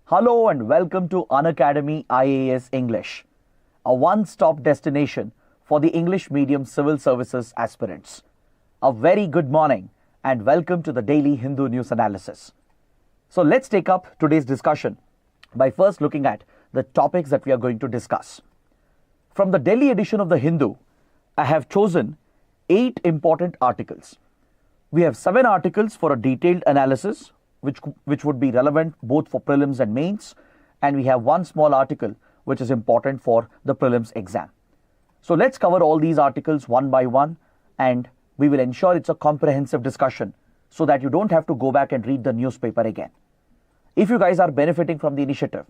Hello and welcome to Unacademy IAS English, a one-stop destination for the English medium civil services aspirants. A very good morning and welcome to the daily Hindu news analysis. So let's take up today's discussion by first looking at the topics that we are going to discuss. From the Delhi edition of the Hindu, I have chosen 8 important articles. We have 7 articles for a detailed analysis which would be relevant both for prelims and mains, and we have one small article which is important for the prelims exam. So let's cover all these articles one by one, and we will ensure it's a comprehensive discussion so that you don't have to go back and read the newspaper again. If you guys are benefiting from the initiative,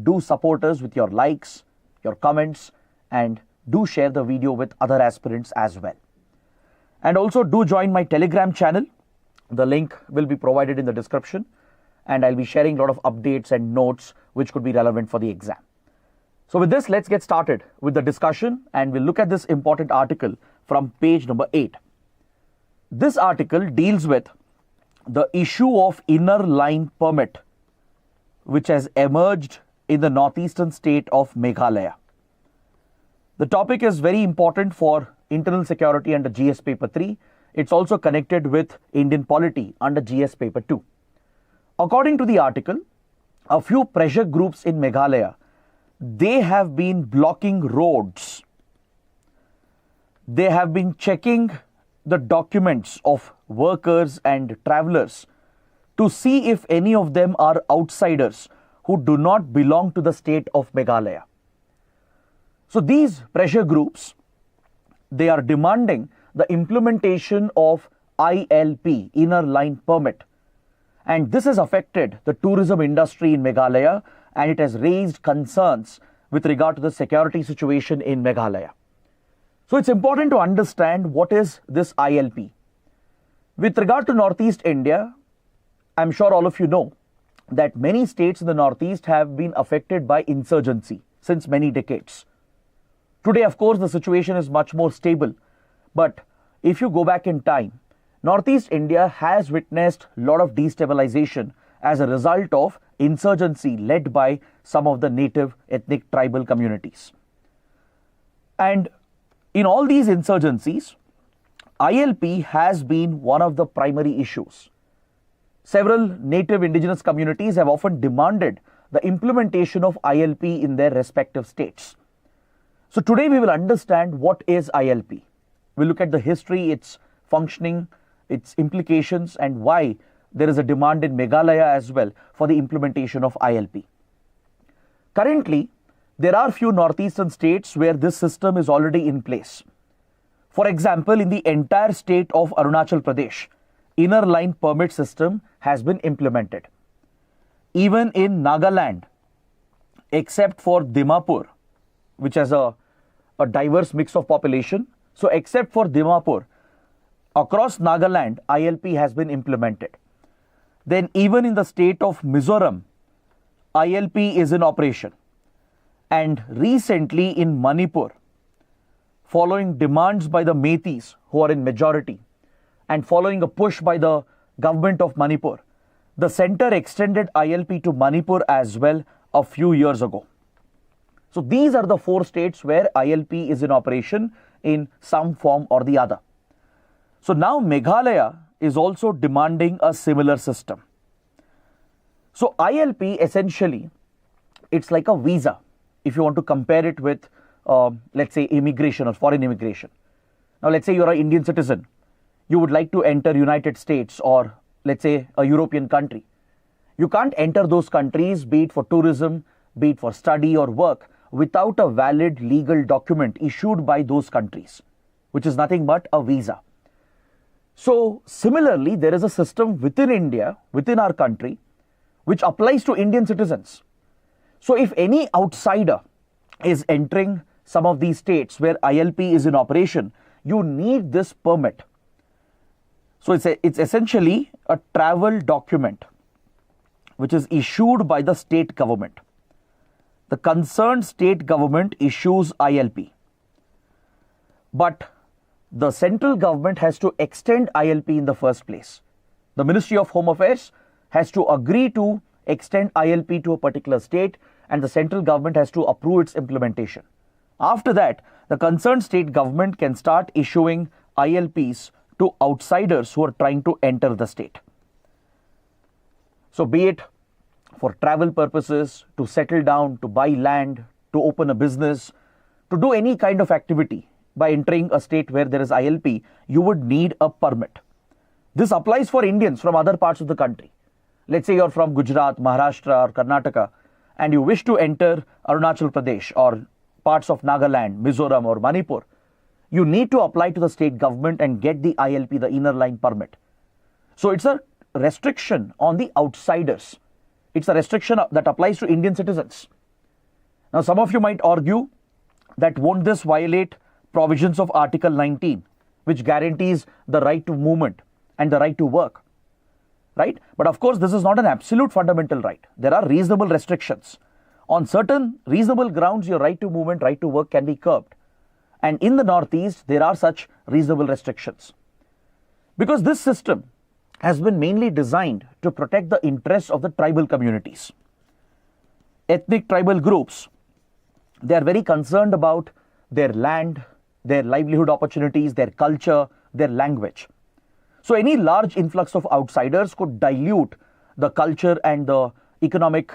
do support us with your likes, your comments, and do share the video with other aspirants as well. And also do join my Telegram channel. The link will be provided in the description, and I'll be sharing a lot of updates and notes which could be relevant for the exam. So with this, let's get started with the discussion, and we'll look at this important article from page number 8. This article deals with the issue of inner line permit which has emerged in the northeastern state of Meghalaya. The topic is very important for internal security under GS paper 3. It's also connected with Indian polity under GS paper 2. According to the article, a few pressure groups in Meghalaya, they have been blocking roads. They have been checking the documents of workers and travelers to see if any of them are outsiders who do not belong to the state of Meghalaya. So these pressure groups, they are demanding the implementation of ILP, Inner Line Permit. And this has affected the tourism industry in Meghalaya, and it has raised concerns with regard to the security situation in Meghalaya. So it's important to understand what is this ILP. With regard to Northeast India, I'm sure all of you know that many states in the Northeast have been affected by insurgency since many decades. Today, of course, the situation is much more stable. But if you go back in time, Northeast India has witnessed a lot of destabilization as a result of insurgency led by some of the native ethnic tribal communities. And in all these insurgencies, ILP has been one of the primary issues. Several native indigenous communities have often demanded the implementation of ILP in their respective states. So today we will understand what is ILP. We'll look at the history, its functioning, its implications, and why there is a demand in Meghalaya as well for the implementation of ILP. Currently, there are few northeastern states where this system is already in place. For example, in the entire state of Arunachal Pradesh, inner line permit system has been implemented. Even in Nagaland, except for Dimapur, which has a diverse mix of population, so except for Dimapur, across Nagaland, ILP has been implemented. Then even in the state of Mizoram, ILP is in operation. And recently in Manipur, following demands by the Meiteis, who are in majority, and following a push by the government of Manipur, the center extended ILP to Manipur as well a few years ago. So these are the 4 states where ILP is in operation in some form or the other. So now Meghalaya is also demanding a similar system. So ILP essentially, it's like a visa if you want to compare it with, let's say, immigration or foreign immigration. Now let's say you're an Indian citizen. You would like to enter United States or let's say a European country. You can't enter those countries, be it for tourism, be it for study or work, without a valid legal document issued by those countries, which is nothing but a visa. So similarly, there is a system within India, within our country, which applies to Indian citizens. So if any outsider is entering some of these states where ILP is in operation, you need this permit. So it's essentially a travel document which is issued by the state government. The concerned state government issues ILP. But the central government has to extend ILP in the first place. The Ministry of Home Affairs has to agree to extend ILP to a particular state, and the central government has to approve its implementation. After that, the concerned state government can start issuing ILPs to outsiders who are trying to enter the state. So be it for travel purposes, to settle down, to buy land, to open a business, to do any kind of activity by entering a state where there is ILP, you would need a permit. This applies for Indians from other parts of the country. Let's say you're from Gujarat, Maharashtra or Karnataka and you wish to enter Arunachal Pradesh or parts of Nagaland, Mizoram or Manipur. You need to apply to the state government and get the ILP, the inner line permit. So it's a restriction on the outsiders. It's a restriction that applies to Indian citizens. Now, some of you might argue that won't this violate provisions of Article 19, which guarantees the right to movement and the right to work, right? But of course, this is not an absolute fundamental right. There are reasonable restrictions. On certain reasonable grounds, your right to movement, right to work can be curbed. And in the Northeast, there are such reasonable restrictions. Because this system has been mainly designed to protect the interests of the tribal communities. Ethnic tribal groups, they are very concerned about their land, their livelihood opportunities, their culture, their language. So any large influx of outsiders could dilute the culture and the economic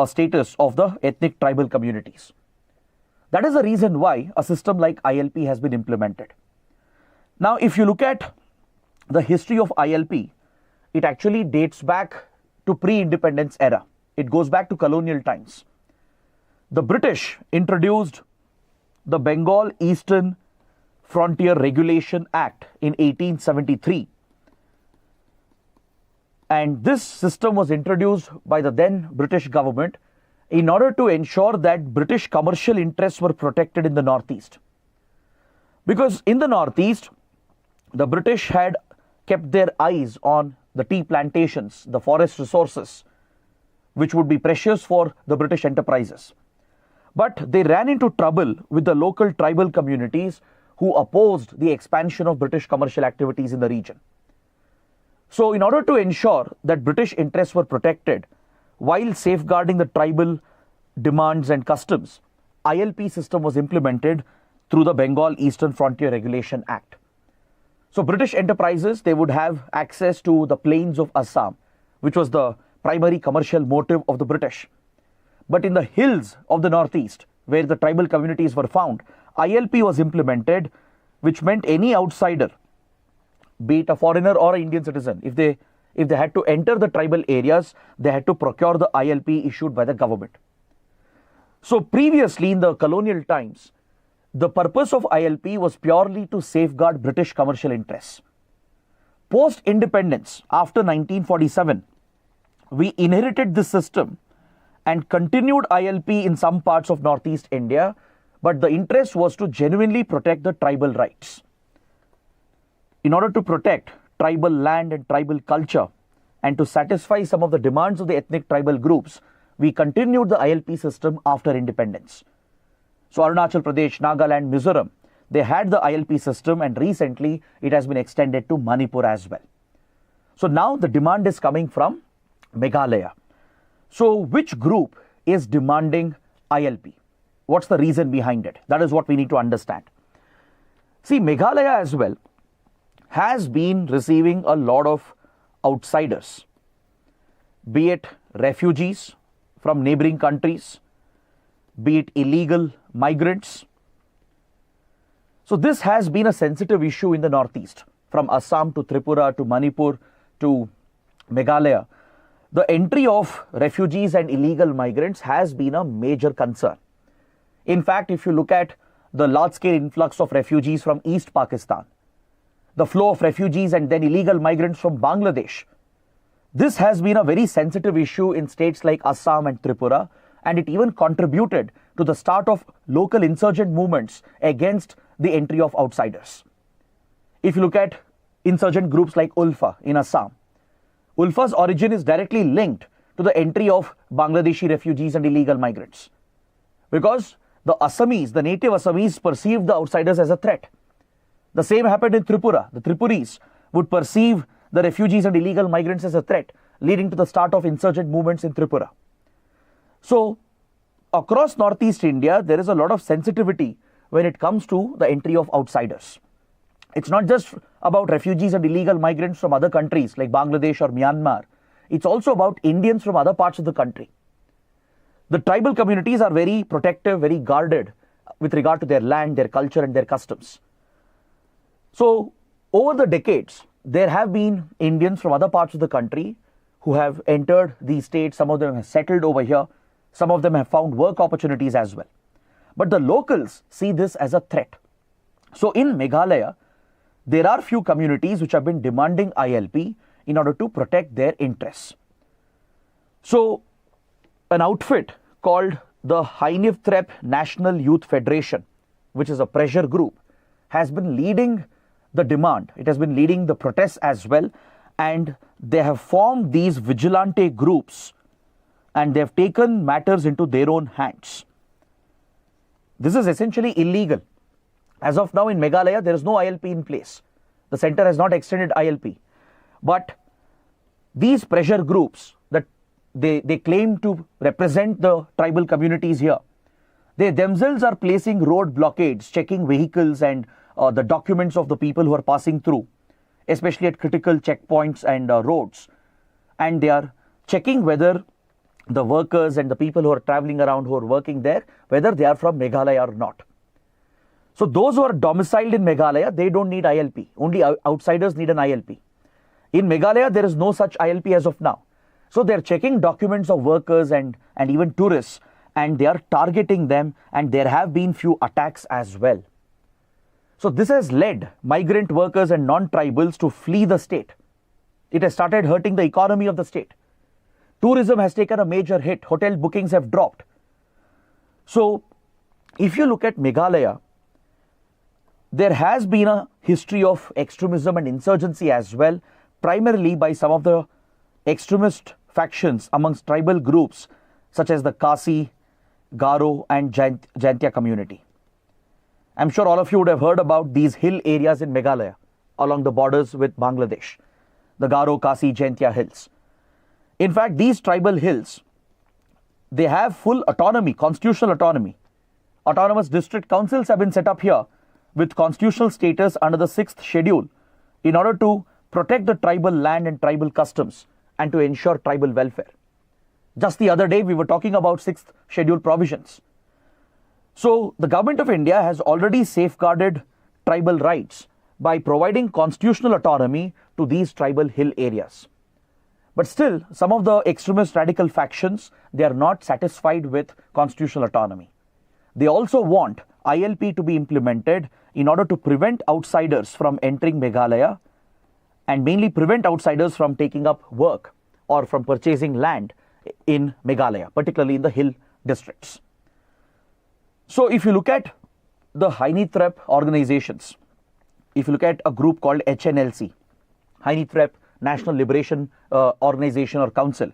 status of the ethnic tribal communities. That is the reason why a system like ILP has been implemented. Now, if you look at the history of ILP, it actually dates back to pre-independence era. It goes back to colonial times. The British introduced the Bengal Eastern Frontier Regulation Act in 1873. And this system was introduced by the then British government in order to ensure that British commercial interests were protected in the Northeast. Because in the Northeast, the British had kept their eyes on the tea plantations, the forest resources, which would be precious for the British enterprises. But they ran into trouble with the local tribal communities who opposed the expansion of British commercial activities in the region. So in order to ensure that British interests were protected while safeguarding the tribal demands and customs, ILP system was implemented through the Bengal Eastern Frontier Regulation Act. So British enterprises, they would have access to the plains of Assam, which was the primary commercial motive of the British. But in the hills of the Northeast, where the tribal communities were found, ILP was implemented, which meant any outsider, be it a foreigner or an Indian citizen, if they had to enter the tribal areas, they had to procure the ILP issued by the government. So previously in the colonial times, the purpose of ILP was purely to safeguard British commercial interests. Post-independence, after 1947, we inherited this system and continued ILP in some parts of Northeast India, but the interest was to genuinely protect the tribal rights. In order to protect tribal land and tribal culture and to satisfy some of the demands of the ethnic tribal groups, we continued the ILP system after independence. So Arunachal Pradesh, Nagaland, Mizoram, they had the ILP system, and recently it has been extended to Manipur as well. So now the demand is coming from Meghalaya. So which group is demanding ILP? What's the reason behind it? That is what we need to understand. See, Meghalaya as well has been receiving a lot of outsiders, be it refugees from neighboring countries, be it illegal migrants. So this has been a sensitive issue in the Northeast, from Assam to Tripura to Manipur to Meghalaya. The entry of refugees and illegal migrants has been a major concern. In fact, if you look at the large-scale influx of refugees from East Pakistan, the flow of refugees and then illegal migrants from Bangladesh, this has been a very sensitive issue in states like Assam and Tripura, and it even contributed to the start of local insurgent movements against the entry of outsiders. If you look at insurgent groups like ULFA in Assam, ULFA's origin is directly linked to the entry of Bangladeshi refugees and illegal migrants, because the Assamese, the native Assamese, perceived the outsiders as a threat. The same happened in Tripura. The Tripuris would perceive the refugees and illegal migrants as a threat. leading to the start of insurgent movements in Tripura. So, across Northeast India, there is a lot of sensitivity when it comes to the entry of outsiders. It's not just about refugees and illegal migrants from other countries like Bangladesh or Myanmar. It's also about Indians from other parts of the country. The tribal communities are very protective, very guarded with regard to their land, their culture, and their customs. So, over the decades, there have been Indians from other parts of the country who have entered these states. Some of them have settled over here. Some of them have found work opportunities as well. But the locals see this as a threat. So, in Meghalaya, there are few communities which have been demanding ILP in order to protect their interests. So, an outfit called the Hynivthrep National Youth Federation, which is a pressure group, has been leading the demand. It has been leading the protests as well, and they have formed these vigilante groups and they have taken matters into their own hands. This is essentially illegal. As of now in Meghalaya, there is no ILP in place. The center has not extended ILP. But these pressure groups that they claim to represent the tribal communities here, they themselves are placing road blockades, checking vehicles and the documents of the people who are passing through, especially at critical checkpoints and roads. And they are checking whether the workers and the people who are traveling around, who are working there, whether they are from Meghalaya or not. So those who are domiciled in Meghalaya, they don't need ILP. Only outsiders need an ILP. In Meghalaya, there is no such ILP as of now. So they are checking documents of workers and even tourists, and they are targeting them, and there have been few attacks as well. So this has led migrant workers and non-tribals to flee the state. It has started hurting the economy of the state. Tourism has taken a major hit. Hotel bookings have dropped. So if you look at Meghalaya, there has been a history of extremism and insurgency as well, primarily by some of the extremist factions amongst tribal groups such as the Kasi, Garo and Jaintia community. I'm sure all of you would have heard about these hill areas in Meghalaya along the borders with Bangladesh, the Garo, Kasi, Jaintia hills. In fact, these tribal hills, they have full autonomy, constitutional autonomy. Autonomous district councils have been set up here with constitutional status under the 6th schedule in order to protect the tribal land and tribal customs and to ensure tribal welfare. Just the other day, we were talking about 6th schedule provisions. So the government of India has already safeguarded tribal rights by providing constitutional autonomy to these tribal hill areas. But still, some of the extremist radical factions, they are not satisfied with constitutional autonomy. They also want ILP to be implemented in order to prevent outsiders from entering Meghalaya and mainly prevent outsiders from taking up work or from purchasing land in Meghalaya, particularly in the hill districts. So if you look at the Hynivthrep organizations, if you look at a group called HNLC, Hynivthrep National Liberation Organization or Council,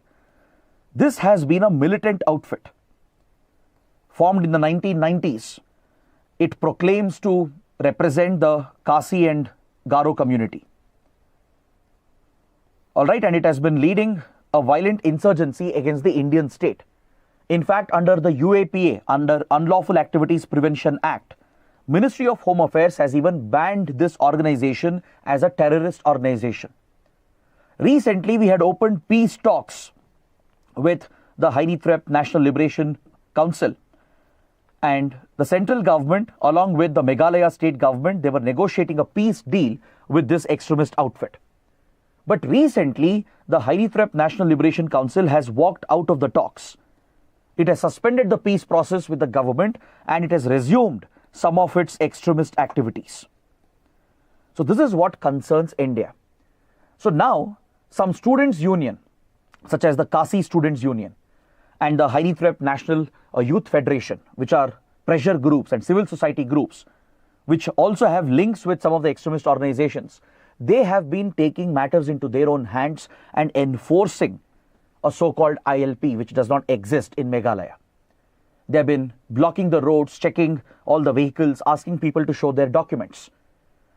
this has been a militant outfit. Formed in the 1990s, it proclaims to represent the Kasi and Garo community. Alright, and it has been leading a violent insurgency against the Indian state. In fact, under the UAPA, under Unlawful Activities Prevention Act, Ministry of Home Affairs has even banned this organization as a terrorist organization. Recently, we had opened peace talks with the Hynivthrep National Liberation Council, and the central government along with the Meghalaya state government, they were negotiating a peace deal with this extremist outfit. But recently, the Hynivthrep National Liberation Council has walked out of the talks. It has suspended the peace process with the government and it has resumed some of its extremist activities. So this is what concerns India. So now, some students' union, such as the Kasi Students' Union and the Hynivthrep National Youth Federation, which are pressure groups and civil society groups, which also have links with some of the extremist organizations, they have been taking matters into their own hands and enforcing a so-called ILP, which does not exist in Meghalaya. They have been blocking the roads, checking all the vehicles, asking people to show their documents.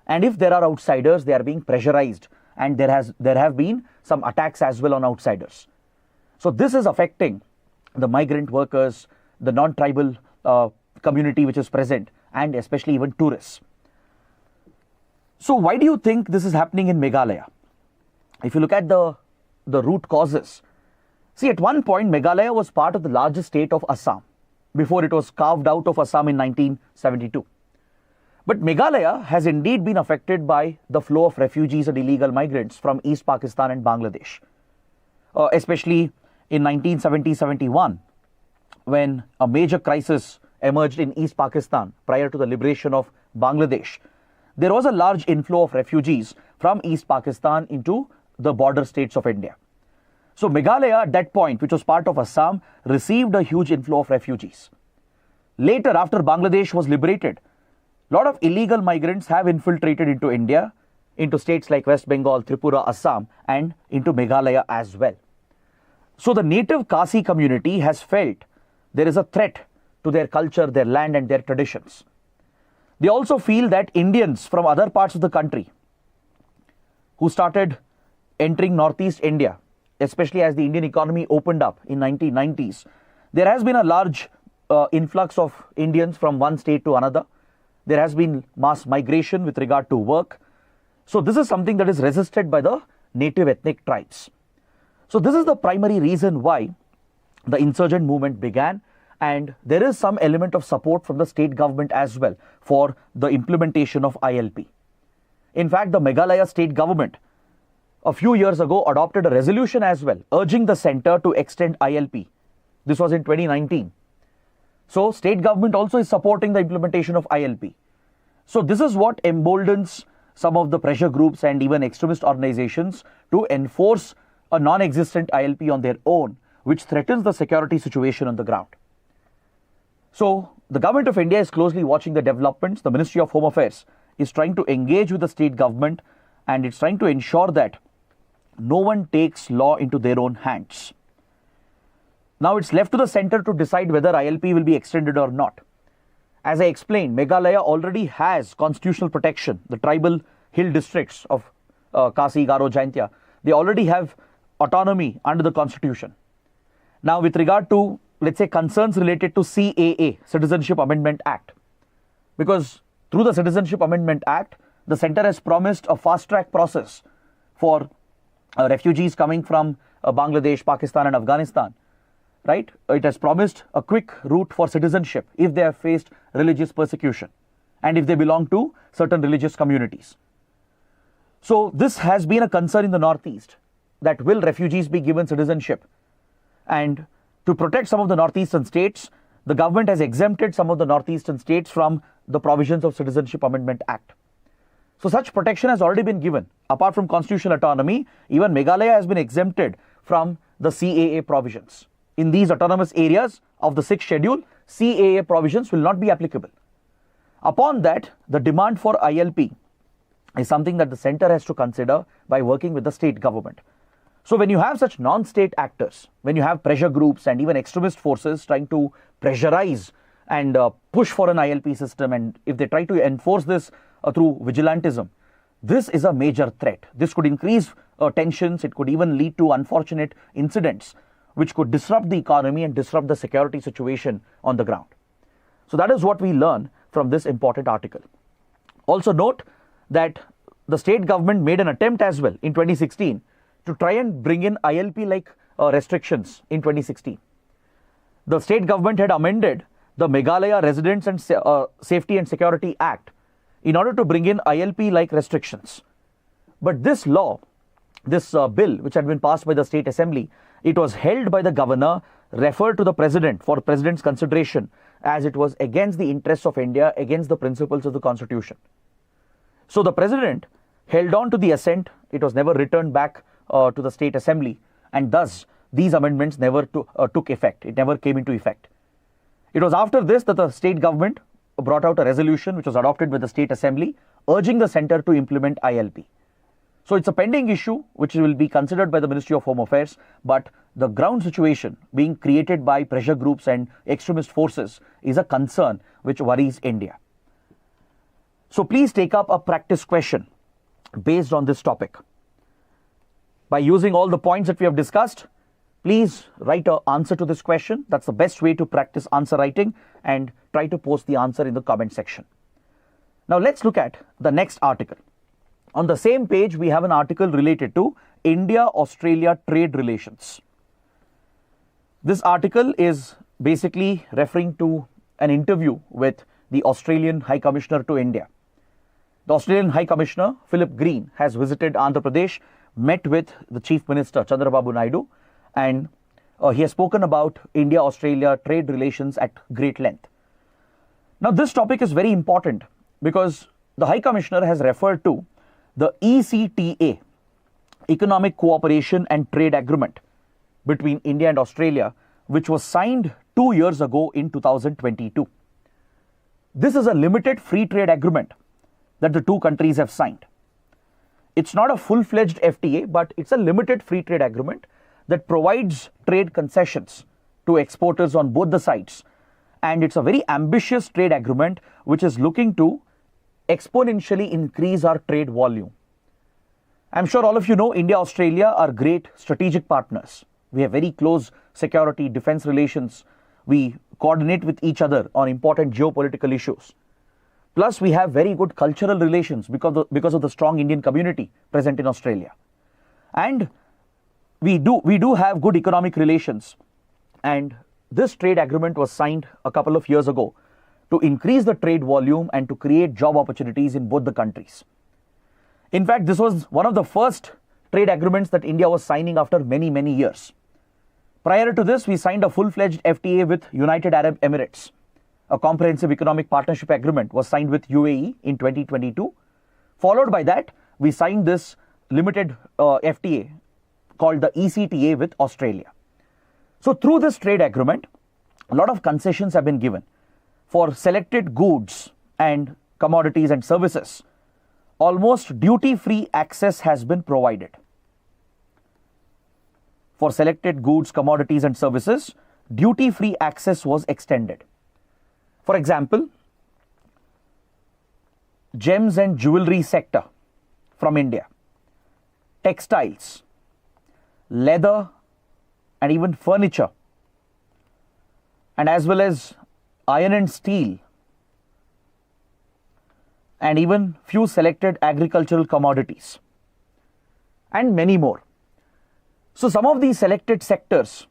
And if there are outsiders, they are being pressurized and there have been some attacks as well on outsiders. So this is affecting the migrant workers, the non-tribal community which is present, and especially even tourists. So why do you think this is happening in Meghalaya? If you look at the root causes, see, at one point Meghalaya was part of the largest state of Assam before it was carved out of Assam in 1972. But Meghalaya has indeed been affected by the flow of refugees and illegal migrants from East Pakistan and Bangladesh, especially in 1970-71, when a major crisis emerged in East Pakistan prior to the liberation of Bangladesh. There was a large inflow of refugees from East Pakistan into the border states of India. So Meghalaya at that point, which was part of Assam, received a huge inflow of refugees. Later, after Bangladesh was liberated, a lot of illegal migrants have infiltrated into India, into states like West Bengal, Tripura, Assam, and into Meghalaya as well. So the native Khasi community has felt there is a threat to their culture, their land, and their traditions. They also feel that Indians from other parts of the country who started entering Northeast India, especially as the Indian economy opened up in 1990s, there has been a large influx of Indians from one state to another. There has been mass migration with regard to work. So this is something that is resisted by the native ethnic tribes. So this is the primary reason why the insurgent movement began, and there is some element of support from the state government as well for the implementation of ILP. In fact, the Meghalaya state government a few years ago adopted a resolution as well urging the center to extend ILP. This was in 2019. So state government also is supporting the implementation of ILP. So this is what emboldens some of the pressure groups and even extremist organizations to enforce a non-existent ILP on their own, which threatens the security situation on the ground. So the government of India is closely watching the developments. The Ministry of Home Affairs is trying to engage with the state government, and it's trying to ensure that no one takes law into their own hands. Now it's left to the center to decide whether ILP will be extended or not. As I explained, Meghalaya already has constitutional protection. The tribal hill districts of Khasi, Garo, Jaintia, they already have autonomy under the constitution. Now with regard to, let's say, concerns related to CAA, Citizenship Amendment Act, because through the Citizenship Amendment Act, the center has promised a fast-track process for refugees coming from Bangladesh, Pakistan and Afghanistan, right? It has promised a quick route for citizenship if they have faced religious persecution and if they belong to certain religious communities. So this has been a concern in the Northeast, that will refugees be given citizenship? And to protect some of the Northeastern states, the government has exempted some of the Northeastern states from the provisions of Citizenship Amendment Act. So such protection has already been given. Apart from constitutional autonomy, even Meghalaya has been exempted from the CAA provisions. In these autonomous areas of the 6th schedule, CAA provisions will not be applicable. Upon that, the demand for ILP is something that the center has to consider by working with the state government. So when you have such non-state actors, when you have pressure groups and even extremist forces trying to pressurize and push for an ILP system, and if they try to enforce this through vigilantism, this is a major threat. This could increase tensions. It could even lead to unfortunate incidents which could disrupt the economy and disrupt the security situation on the ground. So that is what we learn from this important article. Also note that the state government made an attempt as well in 2016 to try and bring in ILP-like restrictions in 2016. The state government had amended the Meghalaya Residents and Safety and Security Act in order to bring in ILP-like restrictions. But this law, this bill which had been passed by the state assembly, it was held by the governor, referred to the president for president's consideration, as it was against the interests of India, against the principles of the constitution. So the president held on to the assent. It was never returned back to the state assembly, and thus these amendments never took effect. It never came into effect. It was after this that the state government brought out a resolution which was adopted by the state assembly urging the center to implement ILP. So it's a pending issue which will be considered by the Ministry of Home Affairs, but the ground situation being created by pressure groups and extremist forces is a concern which worries India. So please take up a practice question based on this topic. by using all the points that we have discussed. Please write an answer to this question. That's the best way to practice answer writing, and try to post the answer in the comment section. Now let's look at the next article. On the same page, we have an article related to India-Australia trade relations. This article is basically referring to an interview with the Australian High Commissioner to India. The Australian High Commissioner, Philip Green, has visited Andhra Pradesh, met with the Chief Minister, Chandrababu Naidu, and he has spoken about India-Australia trade relations at great length. Now, this topic is very important because the High Commissioner has referred to the ECTA, Economic Cooperation and Trade Agreement, between India and Australia, which was signed 2 years ago in 2022. This is a limited free trade agreement that the two countries have signed. It's not a full-fledged FTA, but it's a limited free trade agreement that provides trade concessions to exporters on both the sides. And it's a very ambitious trade agreement which is looking to exponentially increase our trade volume. I'm sure all of you know India-Australia are great strategic partners. We have very close security, defense relations. We coordinate with each other on important geopolitical issues. Plus, we have very good cultural relations because of the strong Indian community present in Australia. And we do have good economic relations. And this trade agreement was signed a couple of years ago to increase the trade volume and to create job opportunities in both the countries. In fact, this was one of the first trade agreements that India was signing after many, many years. Prior to this, we signed a full-fledged FTA with United Arab Emirates. A comprehensive economic partnership agreement was signed with UAE in 2022. Followed by that, we signed this limited FTA called the ECTA with Australia. So through this trade agreement, a lot of concessions have been given for selected goods and commodities and services. Almost duty-free access has been provided. For selected goods, commodities and services, duty-free access was extended. For example, gems and jewelry sector from India, textiles, leather and even furniture, and as well as iron and steel, and even few selected agricultural commodities, and many more. So some of these selected sectors,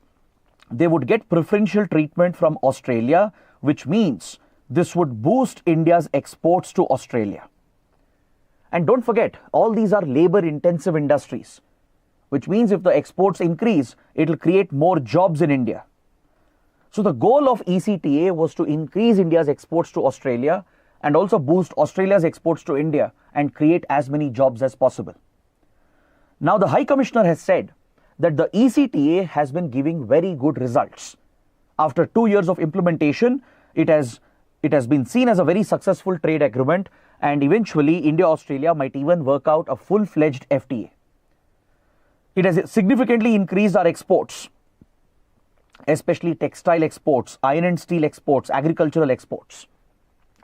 they would get preferential treatment from Australia, which means this would boost India's exports to Australia. And don't forget, all these are labor-intensive industries, which means if the exports increase, it will create more jobs in India. So the goal of ECTA was to increase India's exports to Australia and also boost Australia's exports to India and create as many jobs as possible. Now the High Commissioner has said that the ECTA has been giving very good results. After 2 years of implementation, it has been seen as a very successful trade agreement, and eventually India-Australia might even work out a full-fledged FTA. It has significantly increased our exports, especially textile exports, iron and steel exports, agricultural exports.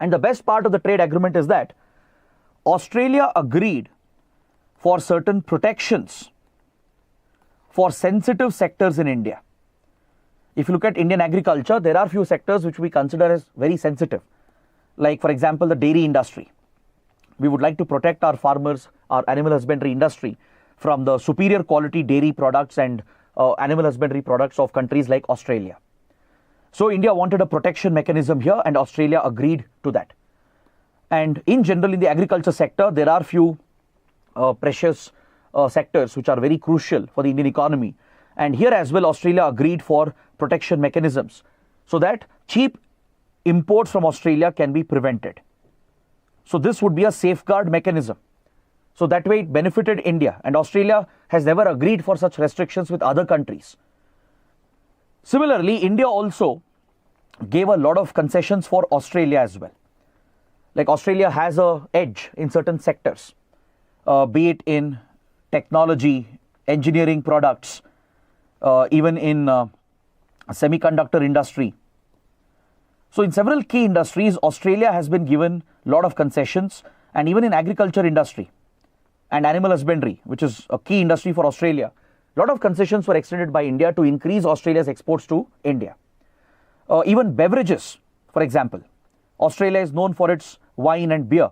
And the best part of the trade agreement is that Australia agreed for certain protections for sensitive sectors in India. If you look at Indian agriculture, there are few sectors which we consider as very sensitive. Like, for example, the dairy industry. We would like to protect our farmers, our animal husbandry industry from the superior quality dairy products and animal husbandry products of countries like Australia. So India wanted a protection mechanism here, and Australia agreed to that. And in general, in the agriculture sector, there are few precious sectors which are very crucial for the Indian economy. And here as well, Australia agreed for protection mechanisms so that cheap imports from Australia can be prevented. So this would be a safeguard mechanism. So that way it benefited India, and Australia has never agreed for such restrictions with other countries. Similarly, India also gave a lot of concessions for Australia as well. Like Australia has an edge in certain sectors, be it in technology, engineering products, even in semiconductor industry. So in several key industries, Australia has been given a lot of concessions, and even in agriculture industry. and animal husbandry, which is a key industry for Australia, a lot of concessions were extended by India to increase Australia's exports to India. Even beverages, for example, Australia is known for its wine and beer.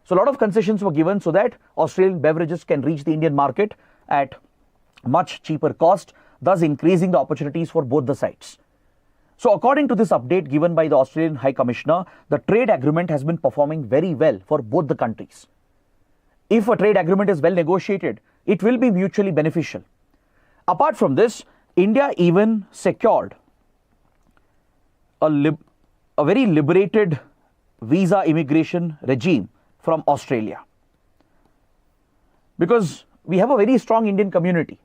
So a lot of concessions were given so that Australian beverages can reach the Indian market at much cheaper cost, thus increasing the opportunities for both the sides. So according to this update given by the Australian High Commissioner, the trade agreement has been performing very well for both the countries. If a trade agreement is well negotiated, it will be mutually beneficial. Apart from this, India even secured a very liberated visa immigration regime from Australia. Because we have a very strong Indian community.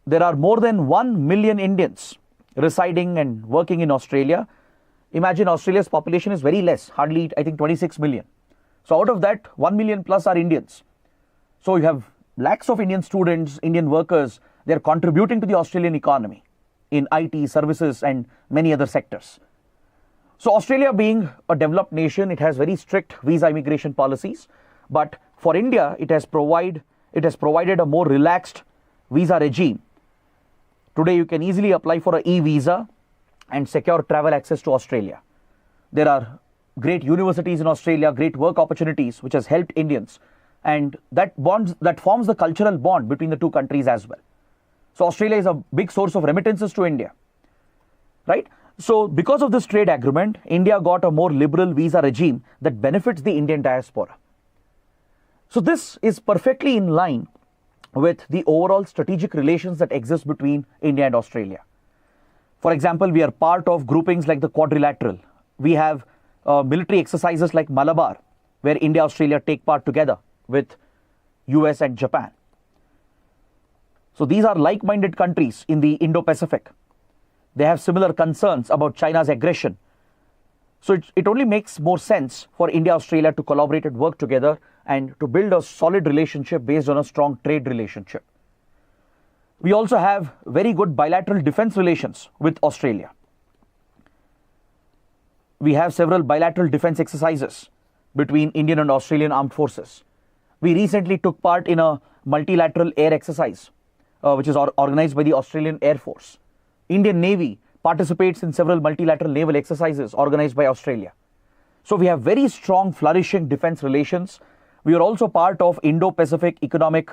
There are more than 1 million Indians residing and working in Australia. Imagine Australia's population is very less, hardly I think 26 million. So out of that, 1 million plus are Indians. So you have lakhs of Indian students, Indian workers, they are contributing to the Australian economy in IT, services and many other sectors. So Australia being a developed nation, it has very strict visa immigration policies. But for India, it has provided a more relaxed visa regime. Today, you can easily apply for an e-visa and secure travel access to Australia. There are great universities in Australia, great work opportunities, which has helped Indians. And that forms the cultural bond between the two countries as well. So Australia is a big source of remittances to India, right? So because of this trade agreement, India got a more liberal visa regime that benefits the Indian diaspora. So this is perfectly in line with the overall strategic relations that exist between India and Australia. For example, we are part of groupings like the Quadrilateral. We have military exercises like Malabar, where India and Australia take part together with US and Japan. So these are like-minded countries in the Indo-Pacific. They have similar concerns about China's aggression. So it only makes more sense for India and Australia to collaborate and work together and to build a solid relationship based on a strong trade relationship. We also have very good bilateral defense relations with Australia. We have several bilateral defense exercises between Indian and Australian armed forces. We recently took part in a multilateral air exercise, which is organized by the Australian Air Force. Indian Navy participates in several multilateral naval exercises organized by Australia. So we have very strong, flourishing defense relations. We are also part of Indo-Pacific Economic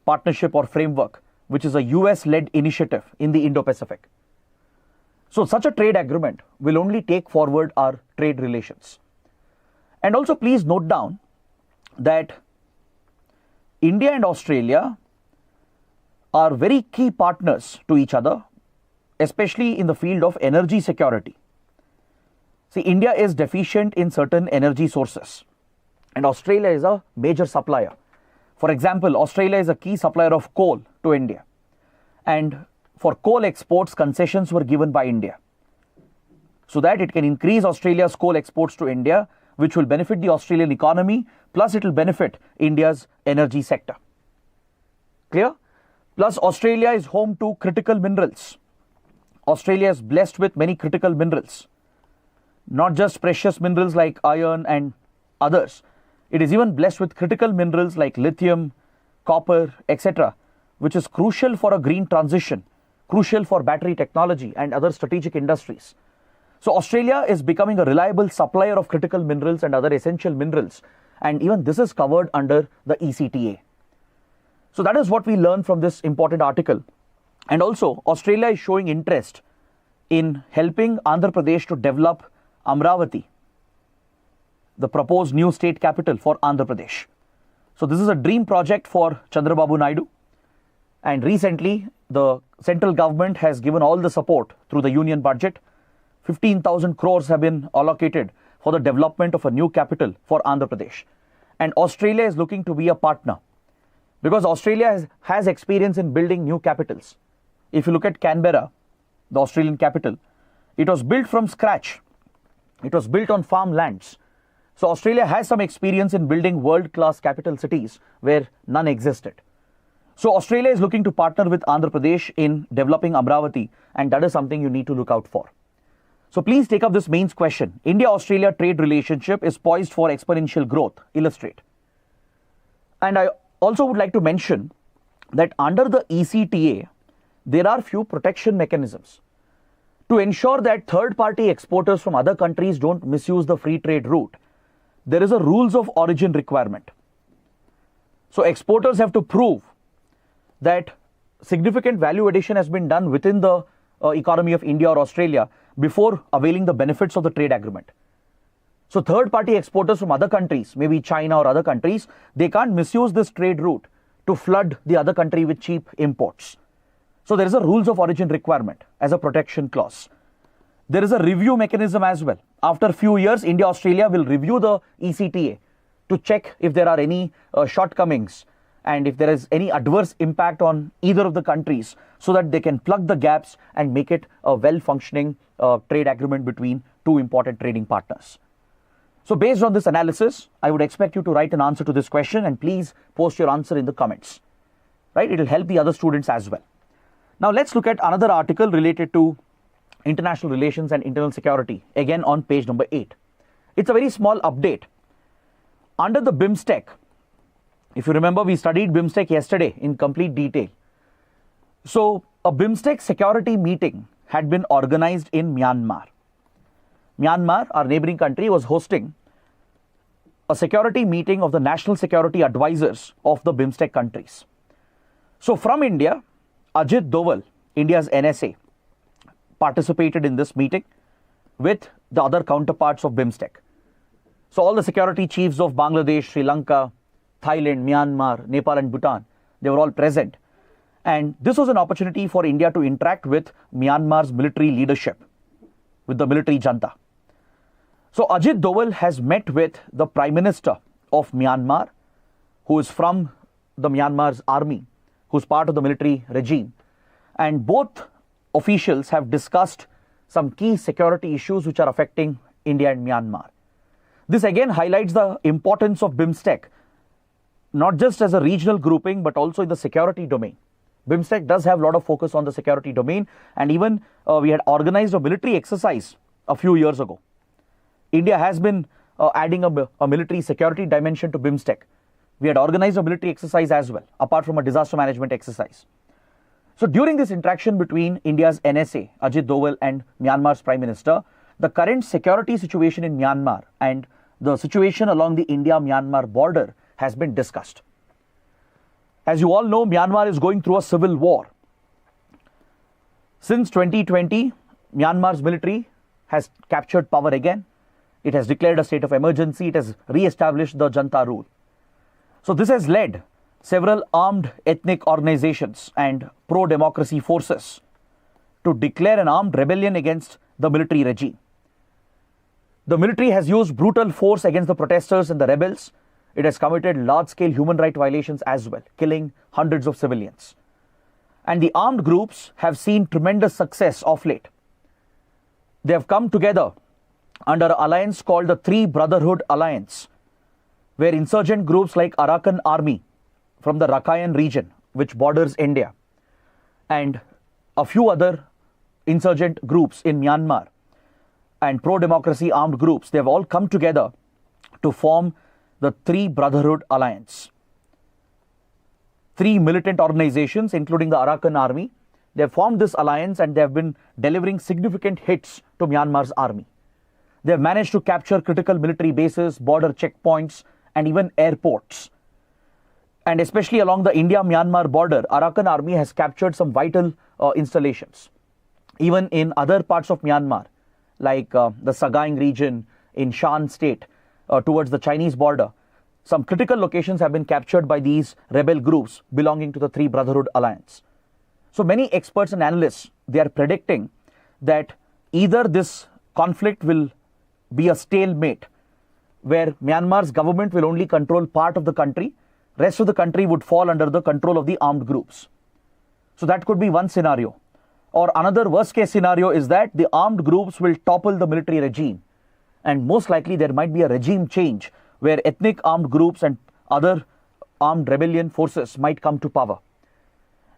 Partnership or Framework, which is a US-led initiative in the Indo-Pacific. So such a trade agreement will only take forward our trade relations. And also please note down that India and Australia are very key partners to each other, especially in the field of energy security. See, India is deficient in certain energy sources, and Australia is a major supplier. For example, Australia is a key supplier of coal to India, and for coal exports, concessions were given by India so that it can increase Australia's coal exports to India, which will benefit the Australian economy, plus it will benefit India's energy sector. Clear? Plus, Australia is home to critical minerals. Australia is blessed with many critical minerals, not just precious minerals like iron and others. It is even blessed with critical minerals like lithium, copper, etc., which is crucial for a green transition, crucial for battery technology and other strategic industries. So Australia is becoming a reliable supplier of critical minerals and other essential minerals, and even this is covered under the ECTA. So that is what we learn from this important article. And also, Australia is showing interest in helping Andhra Pradesh to develop Amravati, the proposed new state capital for Andhra Pradesh. So this is a dream project for Chandrababu Naidu. And recently, the central government has given all the support through the union budget. 15,000 crores have been allocated for the development of a new capital for Andhra Pradesh. And Australia is looking to be a partner because Australia has experience in building new capitals. If you look at Canberra, the Australian capital, it was built from scratch. It was built on farmlands. So Australia has some experience in building world-class capital cities where none existed. So Australia is looking to partner with Andhra Pradesh in developing Amravati, and that is something you need to look out for. So please take up this mains question. India-Australia trade relationship is poised for exponential growth. Illustrate. And I also would like to mention that under the ECTA, there are few protection mechanisms to ensure that third-party exporters from other countries don't misuse the free trade route. There is a rules of origin requirement. So exporters have to prove that significant value addition has been done within the economy of India or Australia before availing the benefits of the trade agreement. So third-party exporters from other countries, maybe China or other countries, they can't misuse this trade route to flood the other country with cheap imports. So there is a rules of origin requirement as a protection clause. There is a review mechanism as well. After a few years, India, Australia will review the ECTA to check if there are any shortcomings and if there is any adverse impact on either of the countries, so that they can plug the gaps and make it a well-functioning trade agreement between two important trading partners. So based on this analysis, I would expect you to write an answer to this question, and please post your answer in the comments. Right? It will help the other students as well. Now let's look at another article related to international relations and internal security, again on page number 8. It's a very small update. Under the BIMSTEC, if you remember, we studied BIMSTEC yesterday in complete detail. So a BIMSTEC security meeting had been organized in Myanmar. Myanmar, our neighboring country, was hosting a security meeting of the national security advisors of the BIMSTEC countries. So from India, Ajit Doval, India's NSA, participated in this meeting with the other counterparts of BIMSTEC. So all the security chiefs of Bangladesh, Sri Lanka, Thailand, Myanmar, Nepal and Bhutan, they were all present. And this was an opportunity for India to interact with Myanmar's military leadership, with the military junta. So Ajit Doval has met with the Prime Minister of Myanmar, who is from the Myanmar's army, who's part of the military regime. And both officials have discussed some key security issues which are affecting India and Myanmar. This again highlights the importance of BIMSTEC, not just as a regional grouping, but also in the security domain. BIMSTEC does have a lot of focus on the security domain, and even we had organized a military exercise a few years ago. India has been adding a military security dimension to BIMSTEC. We had organized a military exercise as well, apart from a disaster management exercise. So during this interaction between India's NSA, Ajit Doval, and Myanmar's Prime Minister, the current security situation in Myanmar and the situation along the India-Myanmar border has been discussed. As you all know, Myanmar is going through a civil war. Since 2020, Myanmar's military has captured power again. It has declared a state of emergency. It has re-established the junta rule. So this has led several armed ethnic organizations and pro-democracy forces to declare an armed rebellion against the military regime. The military has used brutal force against the protesters and the rebels. It has committed large-scale human rights violations as well, killing hundreds of civilians. And the armed groups have seen tremendous success of late. They have come together under an alliance called the Three Brotherhood Alliance, where insurgent groups like Arakan Army from the Rakhine region, which borders India, and a few other insurgent groups in Myanmar and pro-democracy armed groups, they have all come together to form the Three Brotherhood Alliance. Three militant organizations, including the Arakan Army, they have formed this alliance and they have been delivering significant hits to Myanmar's army. They have managed to capture critical military bases, border checkpoints, and even airports. And especially along the India-Myanmar border, Arakan Army has captured some vital installations. Even in other parts of Myanmar, like the Sagaing region in Shan state, towards the Chinese border, some critical locations have been captured by these rebel groups belonging to the Three Brotherhood Alliance. So many experts and analysts, they are predicting that either this conflict will be a stalemate, where Myanmar's government will only control part of the country, rest of the country would fall under the control of the armed groups. So that could be one scenario. Or another worst case scenario is that the armed groups will topple the military regime. And most likely there might be a regime change where ethnic armed groups and other armed rebellion forces might come to power.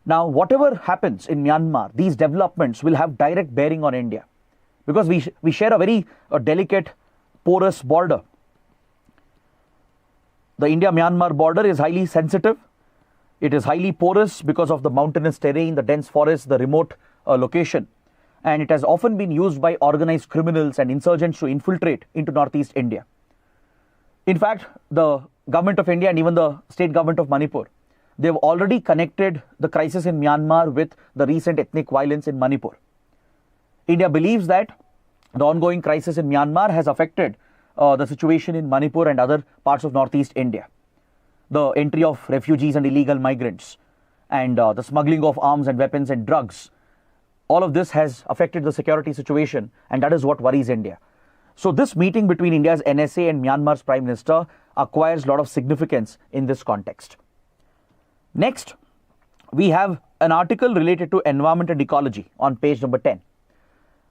Now, whatever happens in Myanmar, these developments will have direct bearing on India, because we share a very delicate, porous border. The India-Myanmar border is highly sensitive. It is highly porous because of the mountainous terrain, the dense forests, the remote location. And it has often been used by organized criminals and insurgents to infiltrate into northeast India. In fact, the government of India and even the state government of Manipur, they have already connected the crisis in Myanmar with the recent ethnic violence in Manipur. India believes that the ongoing crisis in Myanmar has affected the situation in Manipur and other parts of northeast India. The entry of refugees and illegal migrants and the smuggling of arms and weapons and drugs, all of this has affected the security situation, and that is what worries India. So this meeting between India's NSA and Myanmar's Prime Minister acquires a lot of significance in this context. Next, we have an article related to environment and ecology on page number 10.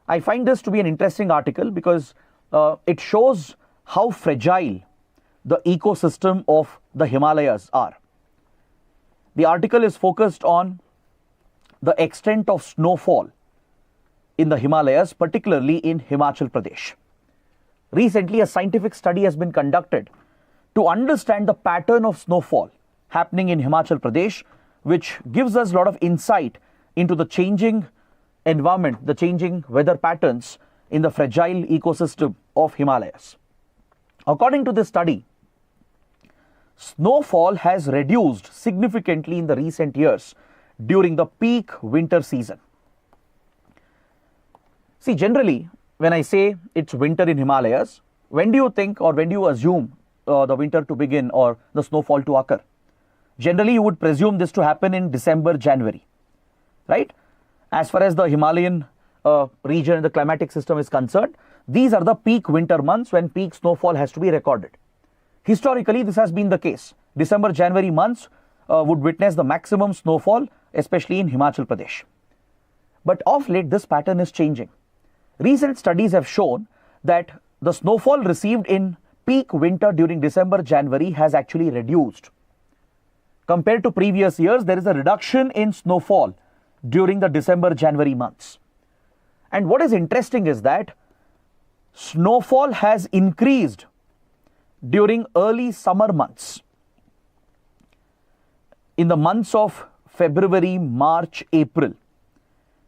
I find this to be an interesting article because it shows how fragile the ecosystem of the Himalayas are. The article is focused on the extent of snowfall in the Himalayas, particularly in Himachal Pradesh. Recently, a scientific study has been conducted to understand the pattern of snowfall happening in Himachal Pradesh, which gives us a lot of insight into the changing environment, the changing weather patterns in the fragile ecosystem of Himalayas. According to this study, snowfall has reduced significantly in the recent years during the peak winter season. See, generally, when I say it's winter in Himalayas, when do you think or when do you assume the winter to begin or the snowfall to occur? Generally, you would presume this to happen in December, January, right? As far as the Himalayan region and the climatic system is concerned, these are the peak winter months when peak snowfall has to be recorded. Historically, this has been the case. December, January months would witness the maximum snowfall, especially in Himachal Pradesh. But of late, this pattern is changing. Recent studies have shown that the snowfall received in peak winter during December, January has actually reduced. Compared to previous years, there is a reduction in snowfall during the December, January months. And what is interesting is that snowfall has increased during early summer months. In the months of February, March, April,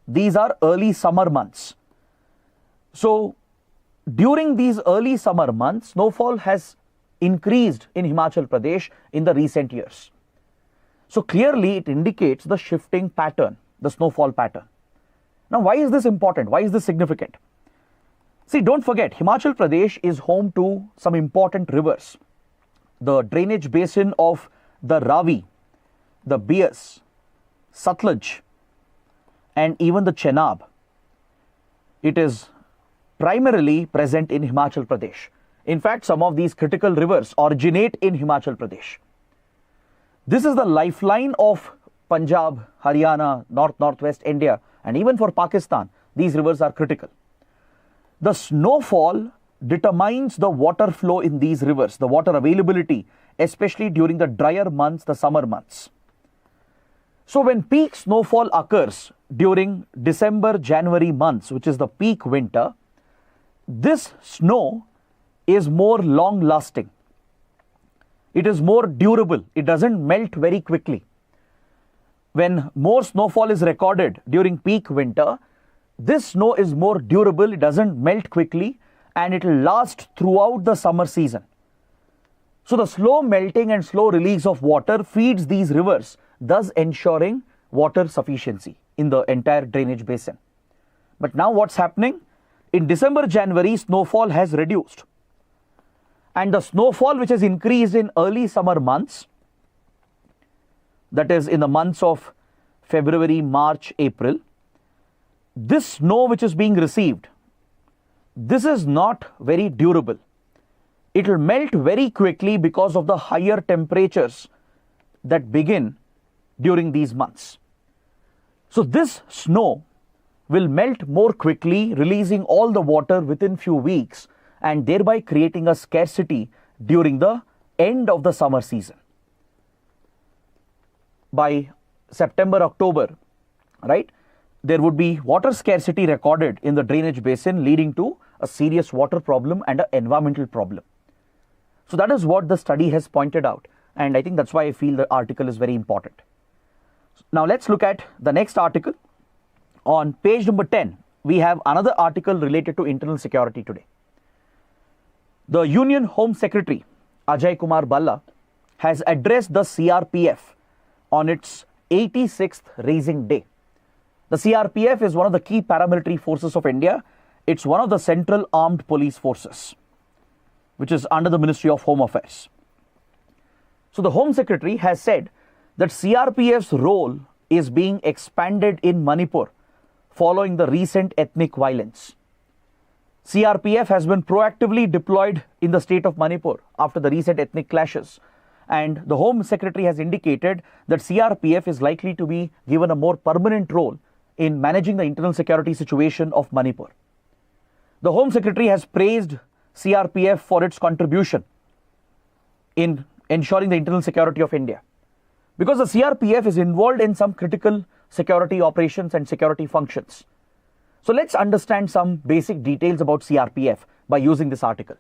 these are early summer months. So, during these early summer months, snowfall has increased in Himachal Pradesh in the recent years. So, clearly it indicates the shifting pattern, the snowfall pattern. Now, why is this important? Why is this significant? See, don't forget, Himachal Pradesh is home to some important rivers. The drainage basin of the Ravi, the Bias, Satluj, and even the Chenab. It is primarily present in Himachal Pradesh. In fact, some of these critical rivers originate in Himachal Pradesh. This is the lifeline of Punjab, Haryana, northwest India, and even for Pakistan, these rivers are critical. The snowfall determines the water flow in these rivers, the water availability, especially during the drier months, the summer months. So when peak snowfall occurs during December, January months, which is the peak winter, this snow is more long lasting. It is more durable. It doesn't melt very quickly. When more snowfall is recorded during peak winter, this snow is more durable, it doesn't melt quickly, and it will last throughout the summer season. So the slow melting and slow release of water feeds these rivers, thus ensuring water sufficiency in the entire drainage basin. But now what's happening? In December, January, snowfall has reduced. And the snowfall which has increased in early summer months, that is in the months of February, March, April, this snow which is being received, this is not very durable. It will melt very quickly because of the higher temperatures that begin during these months. So this snow will melt more quickly, releasing all the water within few weeks and thereby creating a scarcity during the end of the summer season. By September, October, right, there would be water scarcity recorded in the drainage basin, leading to a serious water problem and an environmental problem. So that is what the study has pointed out, and I think that's why I feel the article is very important. Now let's look at the next article. On page number 10, we have another article related to internal security today. The Union Home Secretary, Ajay Kumar Bhalla, has addressed the CRPF on its 86th Raising Day. The CRPF is one of the key paramilitary forces of India. It's one of the central armed police forces, which is under the Ministry of Home Affairs. So the Home Secretary has said that CRPF's role is being expanded in Manipur following the recent ethnic violence. CRPF has been proactively deployed in the state of Manipur after the recent ethnic clashes, and the Home Secretary has indicated that CRPF is likely to be given a more permanent role in managing the internal security situation of Manipur. The Home Secretary has praised CRPF for its contribution in ensuring the internal security of India, because the CRPF is involved in some critical security operations and security functions. So let's understand some basic details about CRPF by using this article.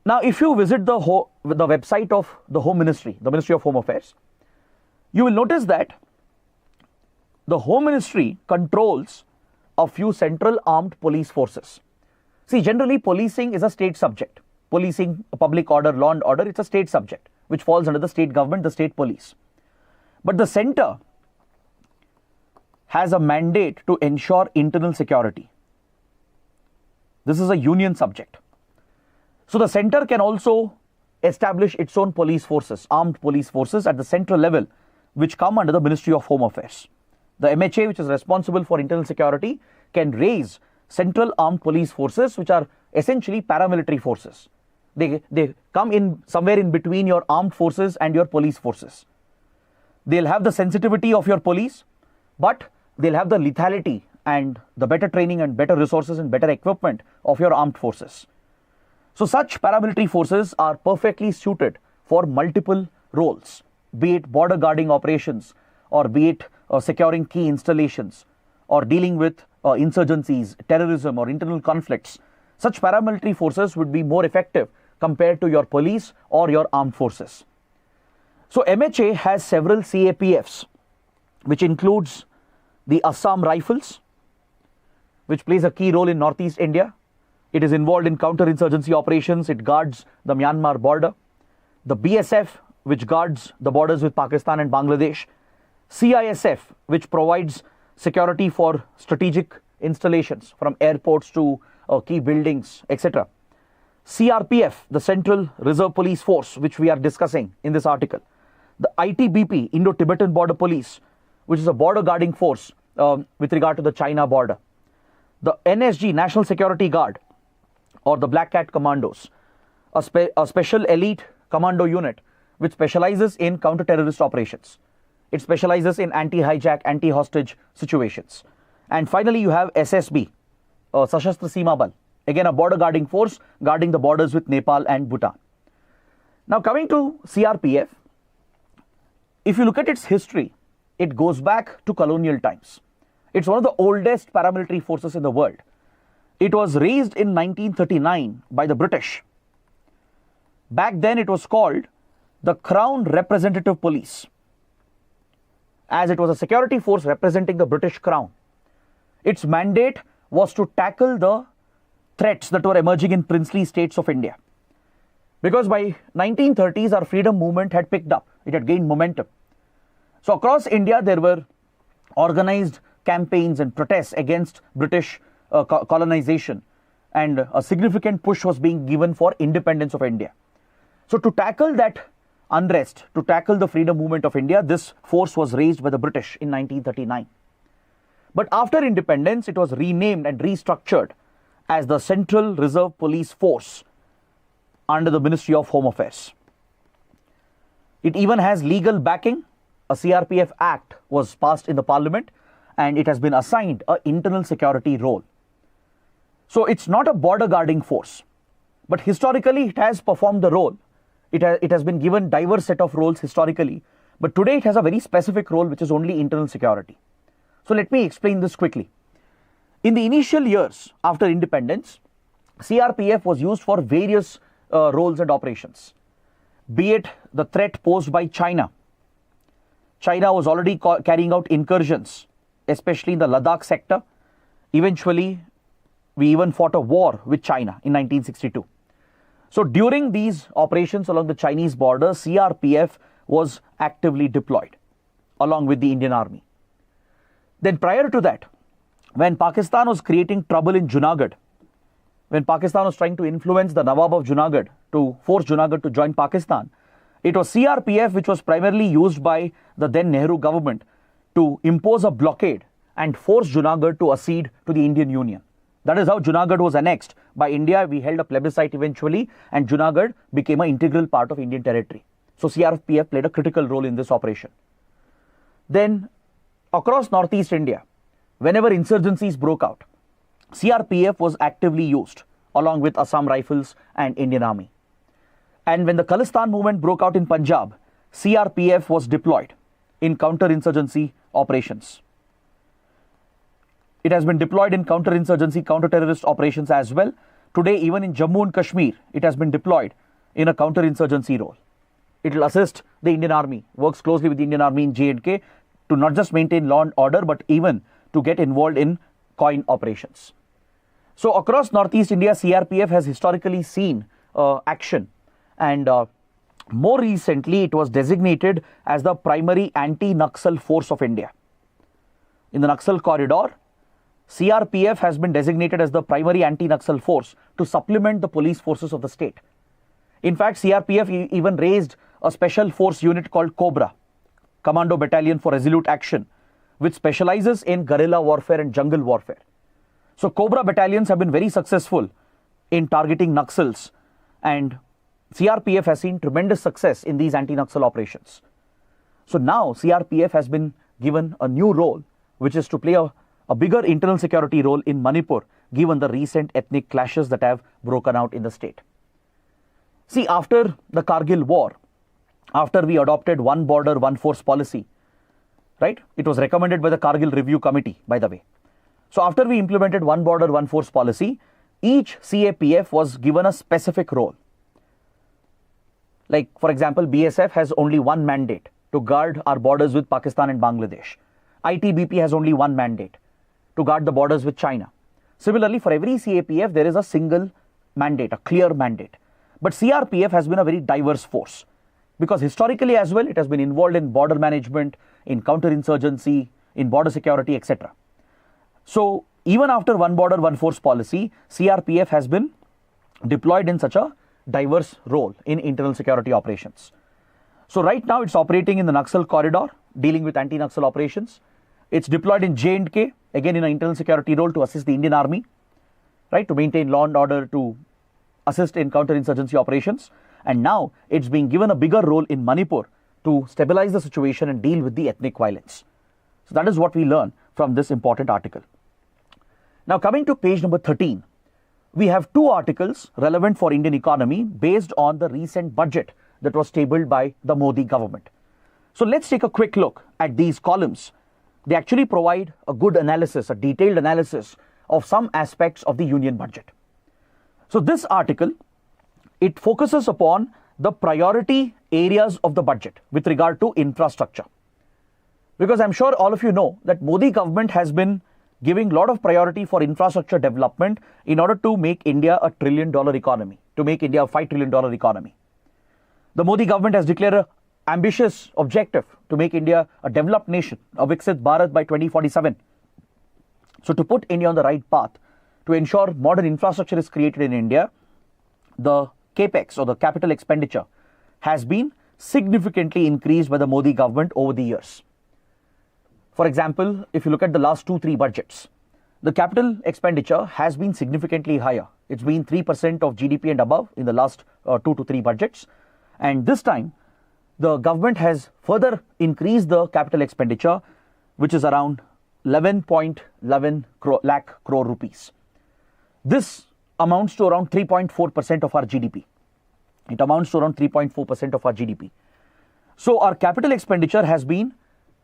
Now, if you visit the website of the Home Ministry, the Ministry of Home Affairs, you will notice that the Home Ministry controls a few central armed police forces. See, generally policing is a state subject. Policing, public order, law and order, it's a state subject, which falls under the state government, the state police. But the center has a mandate to ensure internal security. This is a union subject. So the center can also establish its own police forces, armed police forces at the central level, which come under the Ministry of Home Affairs. The MHA, which is responsible for internal security, can raise central armed police forces, which are essentially paramilitary forces. They come in somewhere in between your armed forces and your police forces. They'll have the sensitivity of your police, but they'll have the lethality and the better training and better resources and better equipment of your armed forces. So such paramilitary forces are perfectly suited for multiple roles, be it border guarding operations, or be it securing key installations, or dealing with insurgencies, terrorism, or internal conflicts. Such paramilitary forces would be more effective compared to your police or your armed forces. So MHA has several CAPFs, which includes the Assam Rifles, which plays a key role in Northeast India. It is involved in counter-insurgency operations. It guards the Myanmar border. The BSF, which guards the borders with Pakistan and Bangladesh. CISF, which provides security for strategic installations from airports to key buildings, etc. CRPF, the Central Reserve Police Force, which we are discussing in this article. The ITBP, Indo-Tibetan Border Police, which is a border guarding force with regard to the China border. The NSG, National Security Guard, or the Black Cat Commandos, a special elite commando unit which specializes in counter-terrorist operations. It specializes in anti-hijack, anti-hostage situations. And finally, you have SSB, Sashastra Seema Bal, again a border guarding force guarding the borders with Nepal and Bhutan. Now coming to CRPF, if you look at its history, it goes back to colonial times. It's one of the oldest paramilitary forces in the world. It was raised in 1939 by the British. Back then it was called the Crown Representative Police, as it was a security force representing the British Crown. Its mandate was to tackle the threats that were emerging in princely states of India. Because by 1930s, our freedom movement had picked up. It had gained momentum. So across India, there were organized campaigns and protests against British colonization, and a significant push was being given for independence of India. So to tackle that unrest, to tackle the freedom movement of India, this force was raised by the British in 1939. But after independence, it was renamed and restructured as the Central Reserve Police Force under the Ministry of Home Affairs. It even has legal backing. A CRPF Act was passed in the Parliament, and it has been assigned an internal security role. So it's not a border guarding force, but historically it has performed the role. It has been given diverse set of roles historically, but today it has a very specific role, which is only internal security. So let me explain this quickly. In the initial years after independence, CRPF was used for various roles and operations. Be it the threat posed by China. China was already carrying out incursions, especially in the Ladakh sector. Eventually, we even fought a war with China in 1962. So during these operations along the Chinese border, CRPF was actively deployed along with the Indian Army. Then prior to that, when Pakistan was creating trouble in Junagadh, when Pakistan was trying to influence the Nawab of Junagadh to force Junagadh to join Pakistan, it was CRPF which was primarily used by the then Nehru government to impose a blockade and force Junagadh to accede to the Indian Union. That is how Junagadh was annexed by India. We held a plebiscite eventually, and Junagadh became an integral part of Indian territory. So CRPF played a critical role in this operation. Then across northeast India, whenever insurgencies broke out, CRPF was actively used along with Assam Rifles and Indian Army. And when the Khalistan movement broke out in Punjab, CRPF was deployed in counter-insurgency operations. It has been deployed in counter-insurgency, counter-terrorist operations as well. Today, even in Jammu and Kashmir, it has been deployed in a counter-insurgency role. It will assist the Indian Army, works closely with the Indian Army in J&K to not just maintain law and order, but even to get involved in coin operations. So across northeast India, CRPF has historically seen action, and more recently it was designated as the primary anti-Naxal force of India. In the Naxal corridor, CRPF has been designated as the primary anti-Naxal force to supplement the police forces of the state. In fact, CRPF even raised a special force unit called Cobra, Commando Battalion for Resolute Action, which specializes in guerrilla warfare and jungle warfare. So Cobra battalions have been very successful in targeting Naxals, and CRPF has seen tremendous success in these anti-Naxal operations. So now CRPF has been given a new role, which is to play a bigger internal security role in Manipur, given the recent ethnic clashes that have broken out in the state. See, after the Kargil war, after we adopted one border, one force policy, right? It was recommended by the Kargil Review Committee, by the way. So after we implemented one border, one force policy, each CAPF was given a specific role. Like, for example, BSF has only one mandate to guard our borders with Pakistan and Bangladesh. ITBP has only one mandate to guard the borders with China. Similarly, for every CAPF, there is a single mandate, a clear mandate. But CRPF has been a very diverse force, because historically as well, it has been involved in border management, in counterinsurgency, in border security, etc. So even after one border, one force policy, CRPF has been deployed in such a diverse role in internal security operations. So right now it's operating in the Naxal corridor, dealing with anti-Naxal operations. It's deployed in J&K, again in an internal security role to assist the Indian Army, right, to maintain law and order, to assist in counterinsurgency operations. And now it's being given a bigger role in Manipur to stabilize the situation and deal with the ethnic violence. So that is what we learn from this important article. Now coming to page number 13, we have two articles relevant for Indian economy based on the recent budget that was tabled by the Modi government. So let's take a quick look at these columns. They actually provide a good analysis, a detailed analysis of some aspects of the union budget. So this article, it focuses upon the priority areas of the budget with regard to infrastructure. Because I'm sure all of you know that Modi government has been giving a lot of priority for infrastructure development in order to make India a $1 trillion economy, to make India a $5 trillion economy. The Modi government has declared an ambitious objective to make India a developed nation, a Viksit Bharat by 2047. So to put India on the right path, to ensure modern infrastructure is created in India, the capex or the capital expenditure has been significantly increased by the Modi government over the years. For example, if you look at the last 2-3 budgets, the capital expenditure has been significantly higher. It's been 3% of GDP and above in the last 2 to 3 budgets. And this time, the government has further increased the capital expenditure, which is around 11.11 lakh crore rupees. This amounts to around 3.4% of our GDP. It amounts to around 3.4% of our GDP. So our capital expenditure has been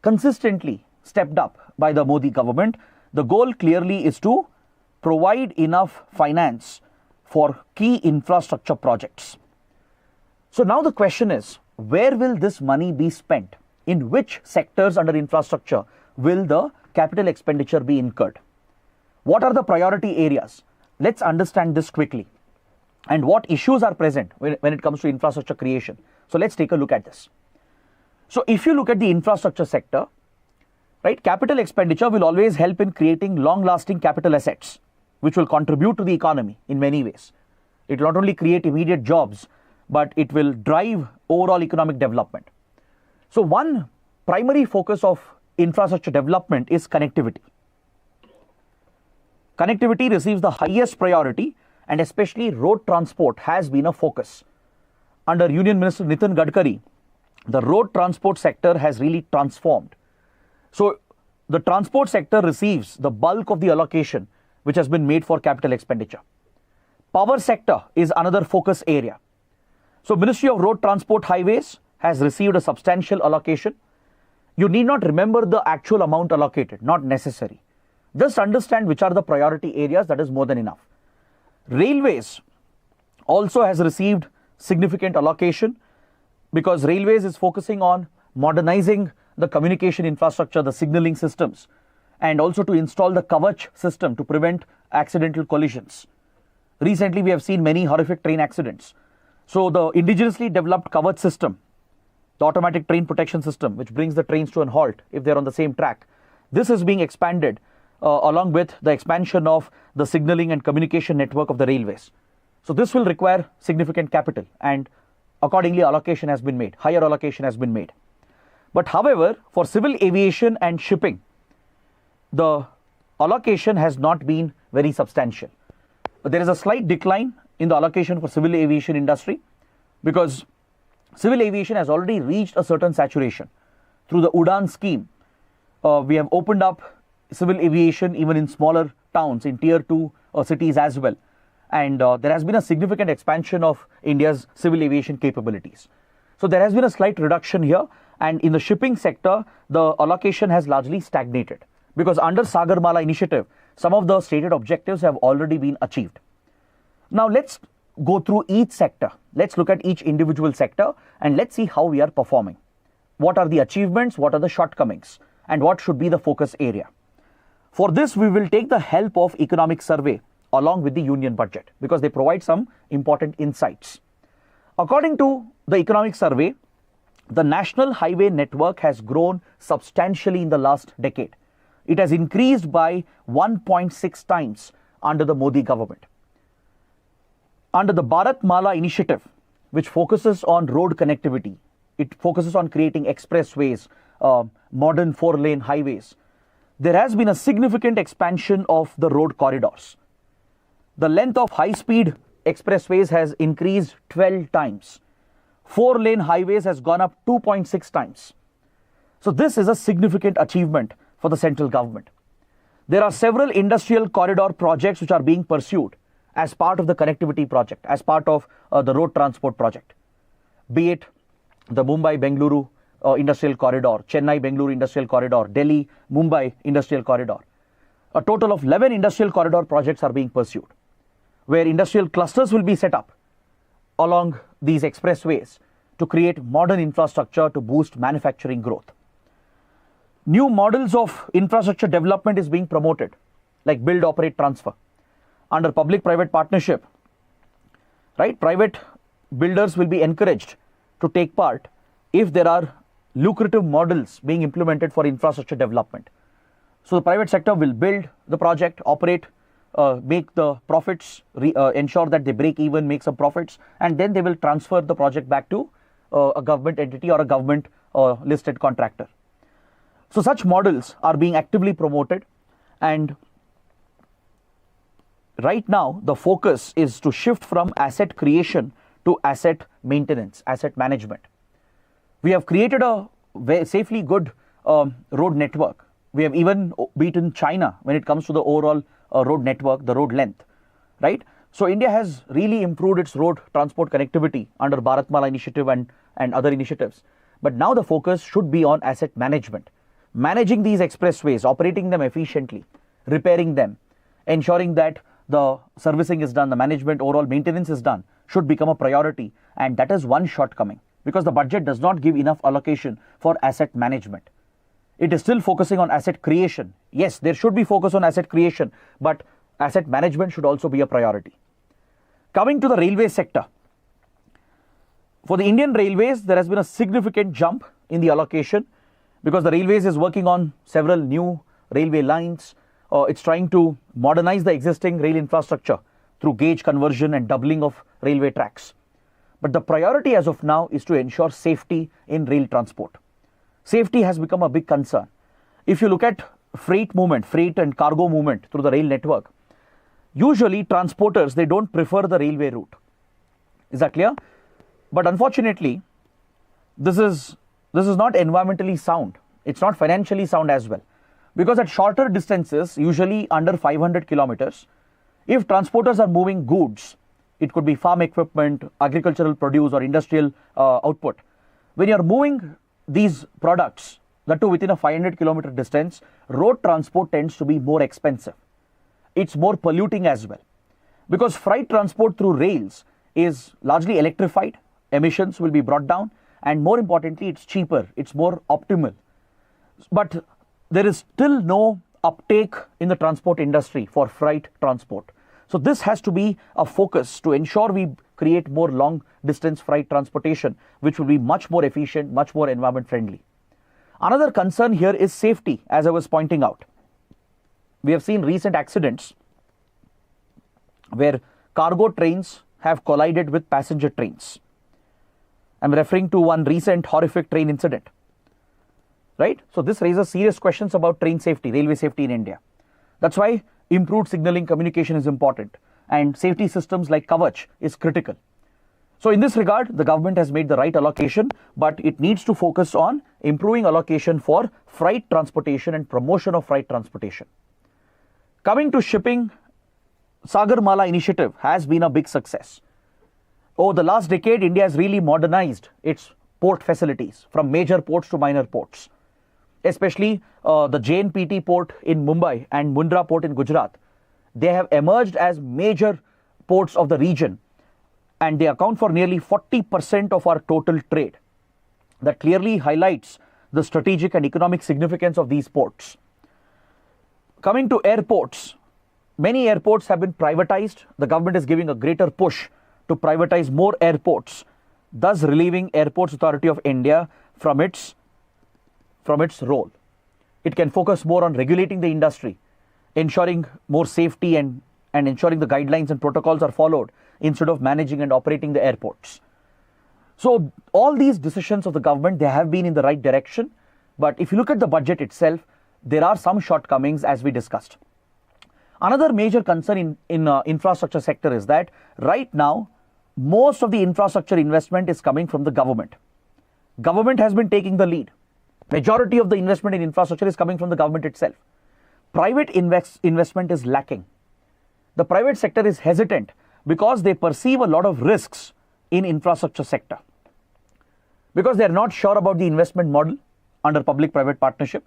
consistently stepped up by the Modi government. The goal clearly is to provide enough finance for key infrastructure projects. So now the question is, where will this money be spent? In which sectors under infrastructure will the capital expenditure be incurred? What are the priority areas? Let's understand this quickly. And what issues are present when it comes to infrastructure creation? So let's take a look at this. So if you look at the infrastructure sector, right, capital expenditure will always help in creating long-lasting capital assets, which will contribute to the economy in many ways. It will not only create immediate jobs, but it will drive overall economic development. So one primary focus of infrastructure development is connectivity. Connectivity receives the highest priority, and especially road transport has been a focus. Under Union Minister Nitin Gadkari, the road transport sector has really transformed. So the transport sector receives the bulk of the allocation which has been made for capital expenditure. Power sector is another focus area. So Ministry of Road Transport Highways has received a substantial allocation. You need not remember the actual amount allocated, not necessary. Just understand which are the priority areas, that is more than enough. Railways also has received significant allocation because railways is focusing on modernizing the communication infrastructure, the signaling systems, and also to install the Kavach system to prevent accidental collisions. Recently, we have seen many horrific train accidents. So the indigenously developed Kavach system, the automatic train protection system, which brings the trains to a halt if they're on the same track, this is being expanded along with the expansion of the signaling and communication network of the railways. So this will require significant capital, and accordingly allocation has been made, higher allocation has been made. But however, for civil aviation and shipping, the allocation has not been very substantial. There is a slight decline in the allocation for civil aviation industry because civil aviation has already reached a certain saturation. Through the UDAN scheme, we have opened up civil aviation even in smaller towns, in tier 2 cities as well. And there has been a significant expansion of India's civil aviation capabilities. So there has been a slight reduction here, and in the shipping sector, the allocation has largely stagnated because under Sagarmala initiative, some of the stated objectives have already been achieved. Now let's go through each sector. Let's look at each individual sector and let's see how we are performing. What are the achievements, what are the shortcomings, and what should be the focus area? For this, we will take the help of economic survey along with the union budget because they provide some important insights. According to the economic survey, the national highway network has grown substantially in the last decade. It has increased by 1.6 times under the Modi government. Under the Bharat Mala initiative, which focuses on road connectivity, it focuses on creating expressways, modern 4-lane highways. There has been a significant expansion of the road corridors. The length of high-speed expressways has increased 12 times. 4-lane highways has gone up 2.6 times. So this is a significant achievement for the central government. There are several industrial corridor projects which are being pursued as part of the connectivity project, as part of the road transport project. Be it the Mumbai-Bengaluru industrial corridor, Chennai-Bengaluru industrial corridor, Delhi-Mumbai industrial corridor. A total of 11 industrial corridor projects are being pursued, where industrial clusters will be set up along these expressways to create modern infrastructure to boost manufacturing growth. New models of infrastructure development is being promoted, like build, operate, transfer. Under public-private partnership, right, private builders will be encouraged to take part if there are lucrative models being implemented for infrastructure development. So the private sector will build the project, operate, make the profits, ensure that they break even, make some profits, and then they will transfer the project back to a government entity or a government listed contractor. So such models are being actively promoted, and right now the focus is to shift from asset creation to asset maintenance, asset management. We have created a safely good road network. We have even beaten China when it comes to the overall road network, the road length, right? So India has really improved its road transport connectivity under Bharatmala initiative and other initiatives. But now the focus should be on asset management, managing these expressways, operating them efficiently, repairing them, ensuring that the servicing is done, the management, overall maintenance is done, should become a priority. And that is one shortcoming, because the budget does not give enough allocation for asset management. It is still focusing on asset creation. Yes, there should be focus on asset creation, but asset management should also be a priority. Coming to the railway sector. For the Indian Railways, there has been a significant jump in the allocation, because the Railways is working on several new railway lines. It's trying to modernize the existing rail infrastructure through gauge conversion and doubling of railway tracks. But the priority as of now is to ensure safety in rail transport. Safety has become a big concern. If you look at freight movement, freight and cargo movement through the rail network, usually transporters, they don't prefer the railway route. Is that clear? But unfortunately, this is not environmentally sound. It's not financially sound as well. Because at shorter distances, usually under 500 kilometers, if transporters are moving goods, it could be farm equipment, agricultural produce or industrial output. When you're moving these products, that too within a 500 kilometer distance, road transport tends to be more expensive. It's more polluting as well. Because freight transport through rails is largely electrified, emissions will be brought down, and more importantly, it's cheaper, it's more optimal. But there is still no uptake in the transport industry for freight transport. So this has to be a focus to ensure we create more long distance freight transportation, which will be much more efficient, much more environment friendly. Another concern here is safety, as I was pointing out. We have seen recent accidents where cargo trains have collided with passenger trains. I'm referring to one recent horrific train incident. Right? So this raises serious questions about train safety, railway safety in India. That's why improved signaling communication is important, and safety systems like Kavach is critical. So in this regard, the government has made the right allocation, but it needs to focus on improving allocation for freight transportation and promotion of freight transportation. Coming to shipping, Sagarmala initiative has been a big success. Over the last decade, India has really modernized its port facilities from major ports to minor ports. Especially the JNPT port in Mumbai and Mundra port in Gujarat. They have emerged as major ports of the region, and they account for nearly 40% of our total trade. That clearly highlights the strategic and economic significance of these ports. Coming to airports, many airports have been privatized. The government is giving a greater push to privatize more airports, thus relieving Airports Authority of India from its role. It can focus more on regulating the industry, ensuring more safety and ensuring the guidelines and protocols are followed instead of managing and operating the airports. So all these decisions of the government, they have been in the right direction. But if you look at the budget itself, there are some shortcomings as we discussed. Another major concern in infrastructure sector is that right now, most of the infrastructure investment is coming from the government. Government has been taking the lead. Majority of the investment in infrastructure is coming from the government itself. Private investment is lacking. The private sector is hesitant because they perceive a lot of risks in infrastructure sector. Because they are not sure about the investment model under public-private partnership.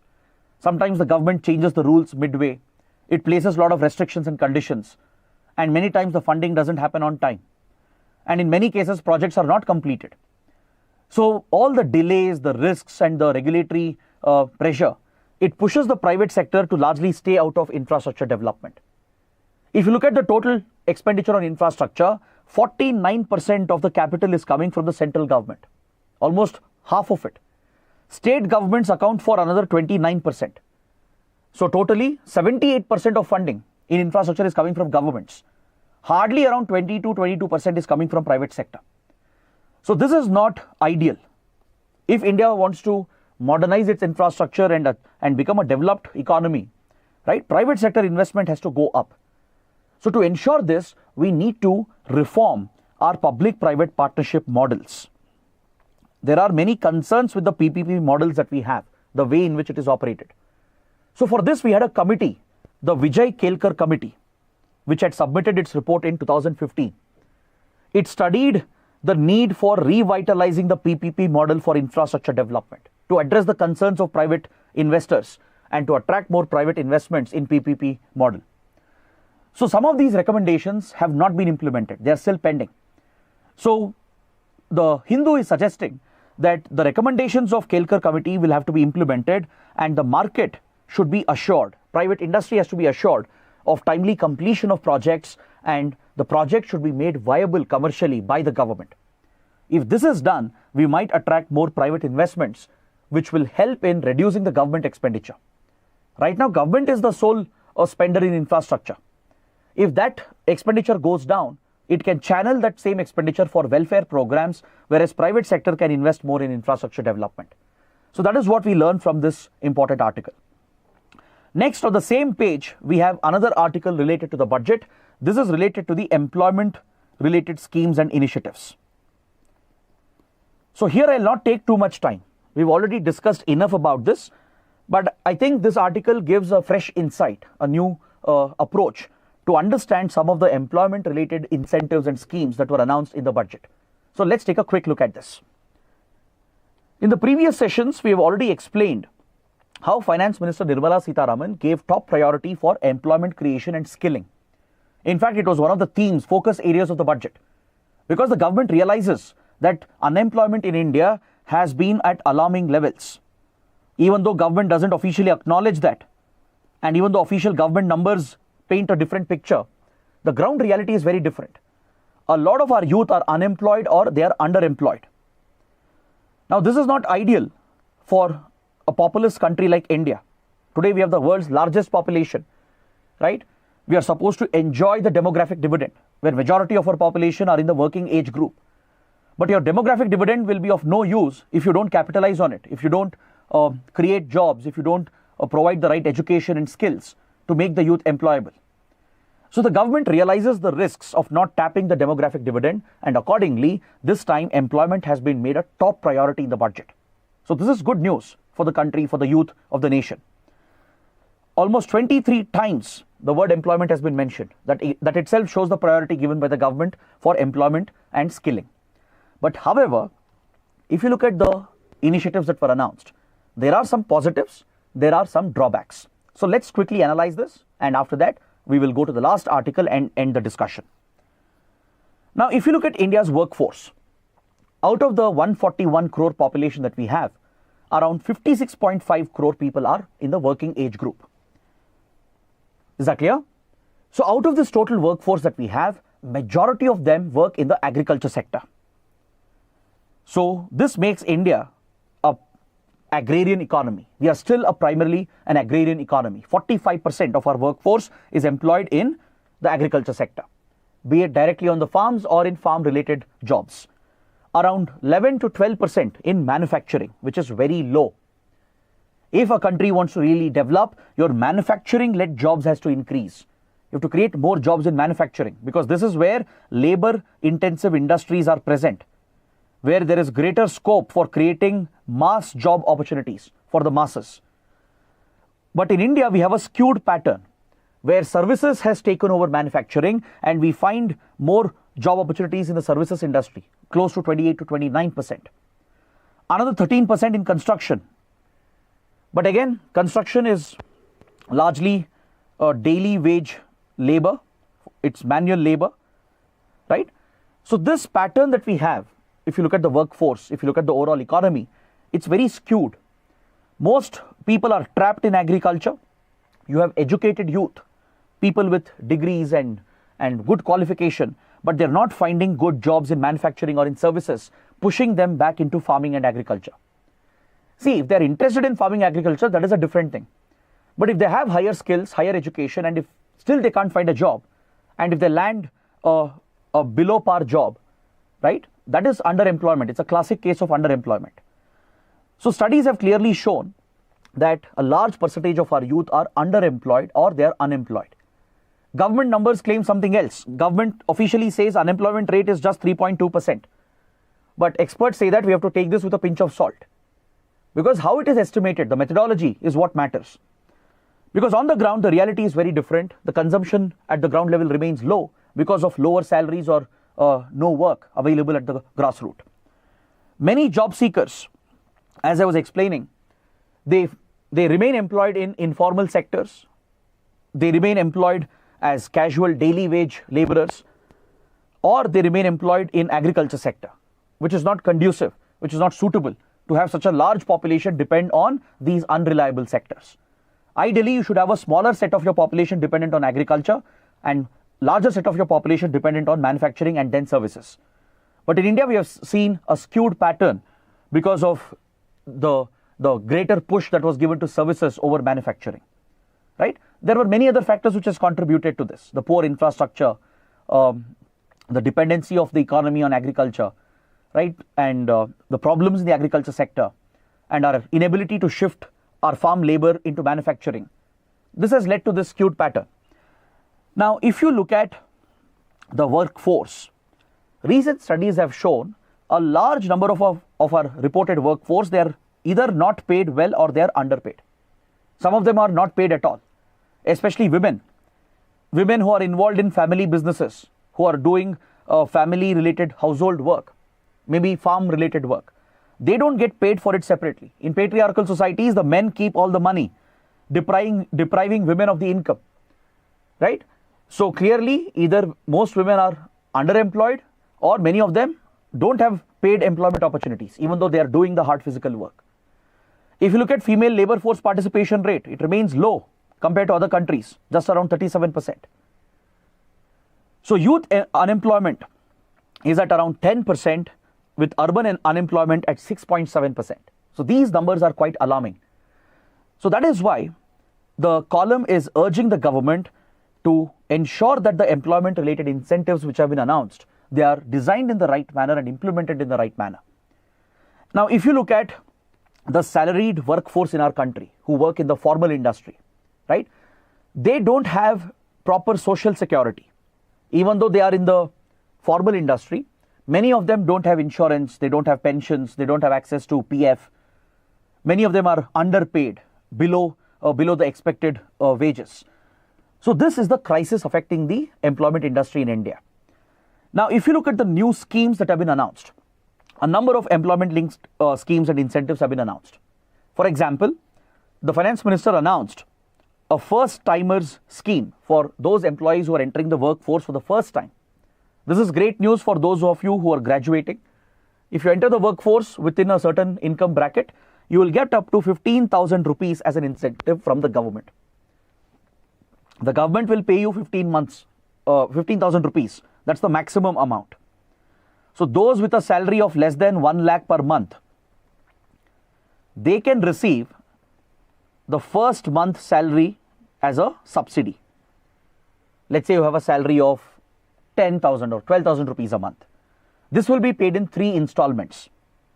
Sometimes the government changes the rules midway. It places a lot of restrictions and conditions. And many times the funding doesn't happen on time. And in many cases, projects are not completed. So all the delays, the risks and the regulatory pressure, it pushes the private sector to largely stay out of infrastructure development. If you look at the total expenditure on infrastructure, 49% of the capital is coming from the central government, almost half of it. State governments account for another 29%. So totally 78% of funding in infrastructure is coming from governments. Hardly around 22% is coming from private sector. So this is not ideal. If India wants to modernize its infrastructure and become a developed economy, right, private sector investment has to go up. So to ensure this, we need to reform our public-private partnership models. There are many concerns with the PPP models that we have, the way in which it is operated. So for this, we had a committee, the Vijay Kelkar Committee, which had submitted its report in 2015. It studied the need for revitalizing the PPP model for infrastructure development to address the concerns of private investors and to attract more private investments in PPP model. So some of these recommendations have not been implemented. They are still pending. So the Hindu is suggesting that the recommendations of Kelkar committee will have to be implemented, and the market should be assured, private industry has to be assured of timely completion of projects, and the project should be made viable commercially by the government. If this is done, we might attract more private investments, which will help in reducing the government expenditure. Right now, government is the sole spender in infrastructure. If that expenditure goes down, it can channel that same expenditure for welfare programs, whereas private sector can invest more in infrastructure development. So that is what we learned from this important article. Next, on the same page, we have another article related to the budget. This is related to the employment related schemes and initiatives. So here I'll not take too much time. We've already discussed enough about this, but I think this article gives a fresh insight, a new approach to understand some of the employment related incentives and schemes that were announced in the budget. So let's take a quick look at this. In the previous sessions, we have already explained how Finance Minister Nirmala Sitharaman gave top priority for employment creation and skilling. In fact, it was one of the themes, focus areas of the budget, because the government realizes that unemployment in India has been at alarming levels. Even though government doesn't officially acknowledge that, and even though official government numbers paint a different picture, the ground reality is very different. A lot of our youth are unemployed or they are underemployed. Now, this is not ideal for a populous country like India. Today, we have the world's largest population, right? We are supposed to enjoy the demographic dividend, where majority of our population are in the working age group. But your demographic dividend will be of no use if you don't capitalize on it, if you don't create jobs, if you don't provide the right education and skills to make the youth employable. So the government realizes the risks of not tapping the demographic dividend, and accordingly, this time employment has been made a top priority in the budget. So this is good news for the country, for the youth of the nation. Almost 23 times the word employment has been mentioned. That itself shows the priority given by the government for employment and skilling. But however, if you look at the initiatives that were announced, there are some positives, there are some drawbacks. So let's quickly analyze this, and after that, we will go to the last article and end the discussion. Now, if you look at India's workforce, out of the 141 crore population that we have, around 56.5 crore people are in the working age group. Is that clear? So out of this total workforce that we have, majority of them work in the agriculture sector. So this makes India a agrarian economy. We are still primarily an agrarian economy. 45% of our workforce is employed in the agriculture sector, be it directly on the farms or in farm related jobs. Around 11 to 12% in manufacturing, which is very low. If a country wants to really develop, your manufacturing led jobs has to increase. You have to create more jobs in manufacturing, because this is where labor intensive industries are present, where there is greater scope for creating mass job opportunities for the masses. But in India, we have a skewed pattern where services has taken over manufacturing, and we find more job opportunities in the services industry, close to 28 to 29%. Another 13% in construction. But again, construction is largely daily wage labor, it's manual labor, right? So this pattern that we have, if you look at the workforce, if you look at the overall economy, it's very skewed. Most people are trapped in agriculture. You have educated youth, people with degrees and good qualification, but they're not finding good jobs in manufacturing or in services, pushing them back into farming and agriculture. See, if they're interested in farming agriculture, that is a different thing. But if they have higher skills, higher education, and if still they can't find a job, and if they land a below par job, right, that is underemployment. It's a classic case of underemployment. So studies have clearly shown that a large percentage of our youth are underemployed or they are unemployed. Government numbers claim something else. Government officially says unemployment rate is just 3.2%. But experts say that we have to take this with a pinch of salt. Because how it is estimated, the methodology is what matters. Because on the ground, the reality is very different. The consumption at the ground level remains low because of lower salaries or no work available at the grassroots. Many job seekers, as I was explaining, they remain employed in informal sectors. They remain employed as casual daily wage laborers, or they remain employed in agriculture sector, which is not conducive, which is not suitable to have such a large population depend on these unreliable sectors. Ideally, you should have a smaller set of your population dependent on agriculture and larger set of your population dependent on manufacturing and then services. But in India, we have seen a skewed pattern because of the greater push that was given to services over manufacturing, right? There were many other factors which has contributed to this: the poor infrastructure, the dependency of the economy on agriculture, right? And the problems in the agriculture sector and our inability to shift our farm labor into manufacturing. This has led to this skewed pattern. Now, if you look at the workforce, recent studies have shown a large number of our reported workforce, they are either not paid well or they are underpaid. Some of them are not paid at all, especially women. Women who are involved in family businesses, who are doing family related household work, maybe farm related work. They don't get paid for it separately. In patriarchal societies, the men keep all the money, depriving women of the income, right? So clearly, either most women are underemployed or many of them don't have paid employment opportunities, even though they are doing the hard physical work. If you look at female labor force participation rate, it remains low compared to other countries, just around 37%. So youth unemployment is at around 10%, with urban unemployment at 6.7%. So these numbers are quite alarming. So that is why the column is urging the government to ensure that the employment related incentives which have been announced, they are designed in the right manner and implemented in the right manner. Now, if you look at the salaried workforce in our country who work in the formal industry, right? They don't have proper social security. Even though they are in the formal industry, many of them don't have insurance, they don't have pensions, they don't have access to PF. Many of them are underpaid, below the expected wages. So this is the crisis affecting the employment industry in India. Now, if you look at the new schemes that have been announced, a number of employment linked schemes and incentives have been announced. For example, the finance minister announced a first timers scheme for those employees who are entering the workforce for the first time. This is great news for those of you who are graduating. If you enter the workforce within a certain income bracket, you will get up to 15,000 rupees as an incentive from the government. The government will pay you 15,000 rupees. That's the maximum amount. So those with a salary of less than 1 lakh per month, they can receive the first month salary as a subsidy. Let's say you have a salary of 10,000 or 12,000 rupees a month. This will be paid in 3 installments.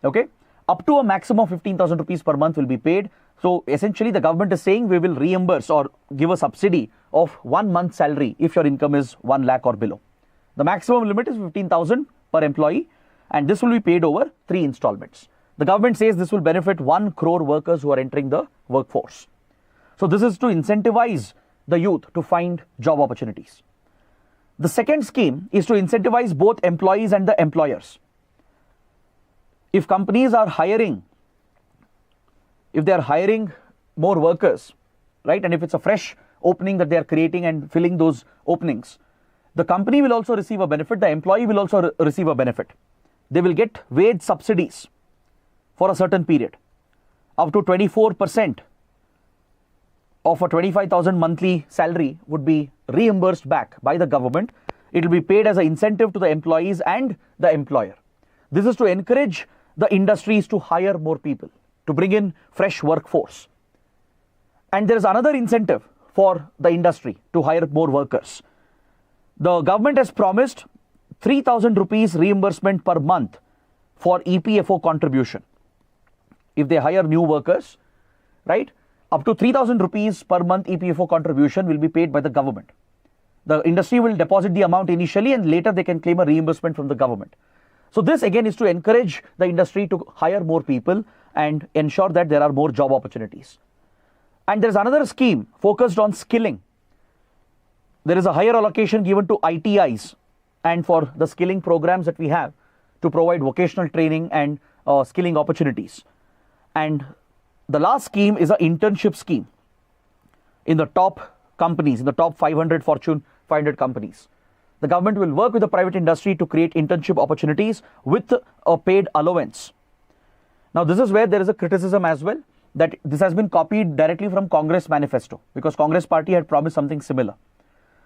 Okay, up to a maximum of 15,000 rupees per month will be paid. So essentially the government is saying we will reimburse or give a subsidy of 1 month's salary if your income is 1 lakh or below. The maximum limit is 15,000 per employee, and this will be paid over 3 installments. The government says this will benefit 1 crore workers who are entering the workforce. So this is to incentivize the youth to find job opportunities. The second scheme is to incentivize both employees and the employers. If companies are hiring, if they are hiring more workers, right, and if it's a fresh opening that they are creating and filling those openings, the company will also receive a benefit, the employee will also receive a benefit. They will get wage subsidies for a certain period. Up to 24% of a 25,000 monthly salary would be reimbursed back by the government. It will be paid as an incentive to the employees and the employer. This is to encourage the industries to hire more people, to bring in fresh workforce. And there is another incentive for the industry to hire more workers. The government has promised 3,000 rupees reimbursement per month for EPFO contribution. If they hire new workers, right, up to 3,000 rupees per month EPFO contribution will be paid by the government. The industry will deposit the amount initially and later they can claim a reimbursement from the government. So this again is to encourage the industry to hire more people and ensure that there are more job opportunities. And there is another scheme focused on skilling. There is a higher allocation given to ITIs and for the skilling programs that we have to provide vocational training and skilling opportunities. And the last scheme is an internship scheme in the top companies, in the top 500 Fortune 500 companies. The government will work with the private industry to create internship opportunities with a paid allowance. Now, this is where there is a criticism as well, that this has been copied directly from Congress manifesto, because Congress party had promised something similar.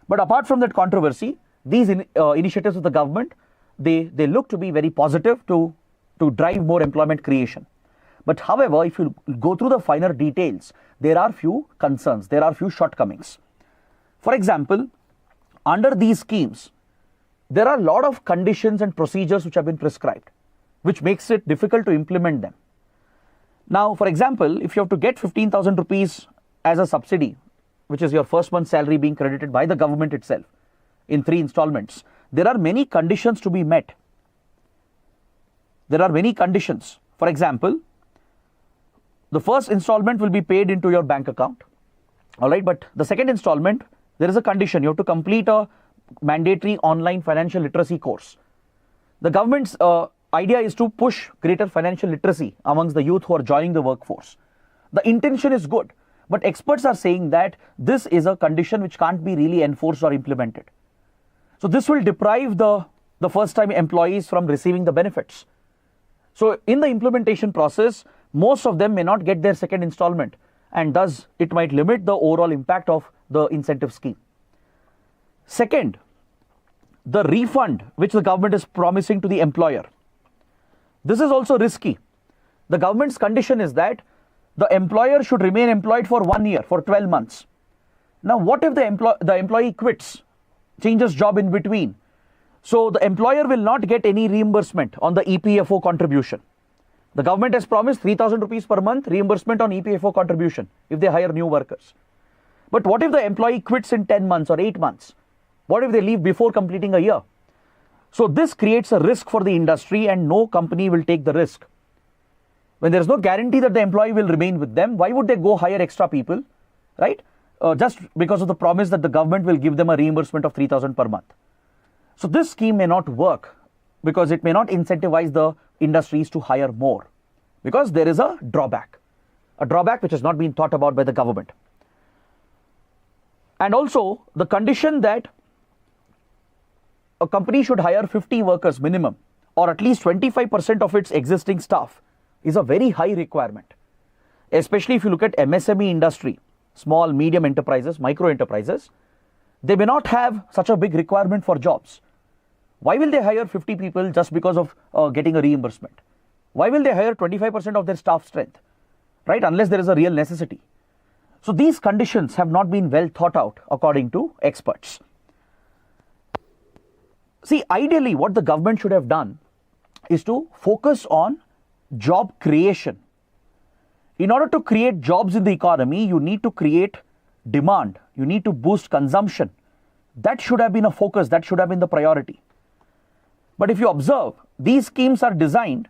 But apart from that controversy, these initiatives of the government, they look to be very positive to drive more employment creation. But however, if you go through the finer details, there are few concerns, there are few shortcomings. For example, under these schemes, there are a lot of conditions and procedures which have been prescribed, which makes it difficult to implement them. Now, for example, if you have to get 15,000 rupees as a subsidy, which is your first month's salary being credited by the government itself in 3 installments, there are many conditions to be met. There are many conditions. For example, the first installment will be paid into your bank account. All right, but the second installment, there is a condition. You have to complete a mandatory online financial literacy course. The government's idea is to push greater financial literacy amongst the youth who are joining the workforce. The intention is good, but experts are saying that this is a condition which can't be really enforced or implemented. So this will deprive the first-time employees from receiving the benefits. So in the implementation process, most of them may not get their second installment, and thus it might limit the overall impact of the incentive scheme. Second, the refund which the government is promising to the employer. This is also risky. The government's condition is that the employer should remain employed for 1 year, for 12 months. Now, what if the employee quits, changes job in between? So the employer will not get any reimbursement on the EPFO contribution. The government has promised 3,000 rupees per month reimbursement on EPFO contribution if they hire new workers. But what if the employee quits in 10 months or 8 months? What if they leave before completing a year? So this creates a risk for the industry, and no company will take the risk. When there is no guarantee that the employee will remain with them, why would they go hire extra people, right? Just because of the promise that the government will give them a reimbursement of 3,000 per month. So this scheme may not work because it may not incentivize the industries to hire more, because there is a drawback which has not been thought about by the government. And also the condition that a company should hire 50 workers minimum, or at least 25% of its existing staff, is a very high requirement. Especially if you look at MSME industry, small, medium enterprises, micro enterprises, they may not have such a big requirement for jobs. Why will they hire 50 people just because of getting a reimbursement? Why will they hire 25% of their staff strength, right? Unless there is a real necessity. So these conditions have not been well thought out according to experts. See, ideally what the government should have done is to focus on job creation. In order to create jobs in the economy, you need to create demand. You need to boost consumption. That should have been a focus. That should have been the priority. But if you observe, these schemes are designed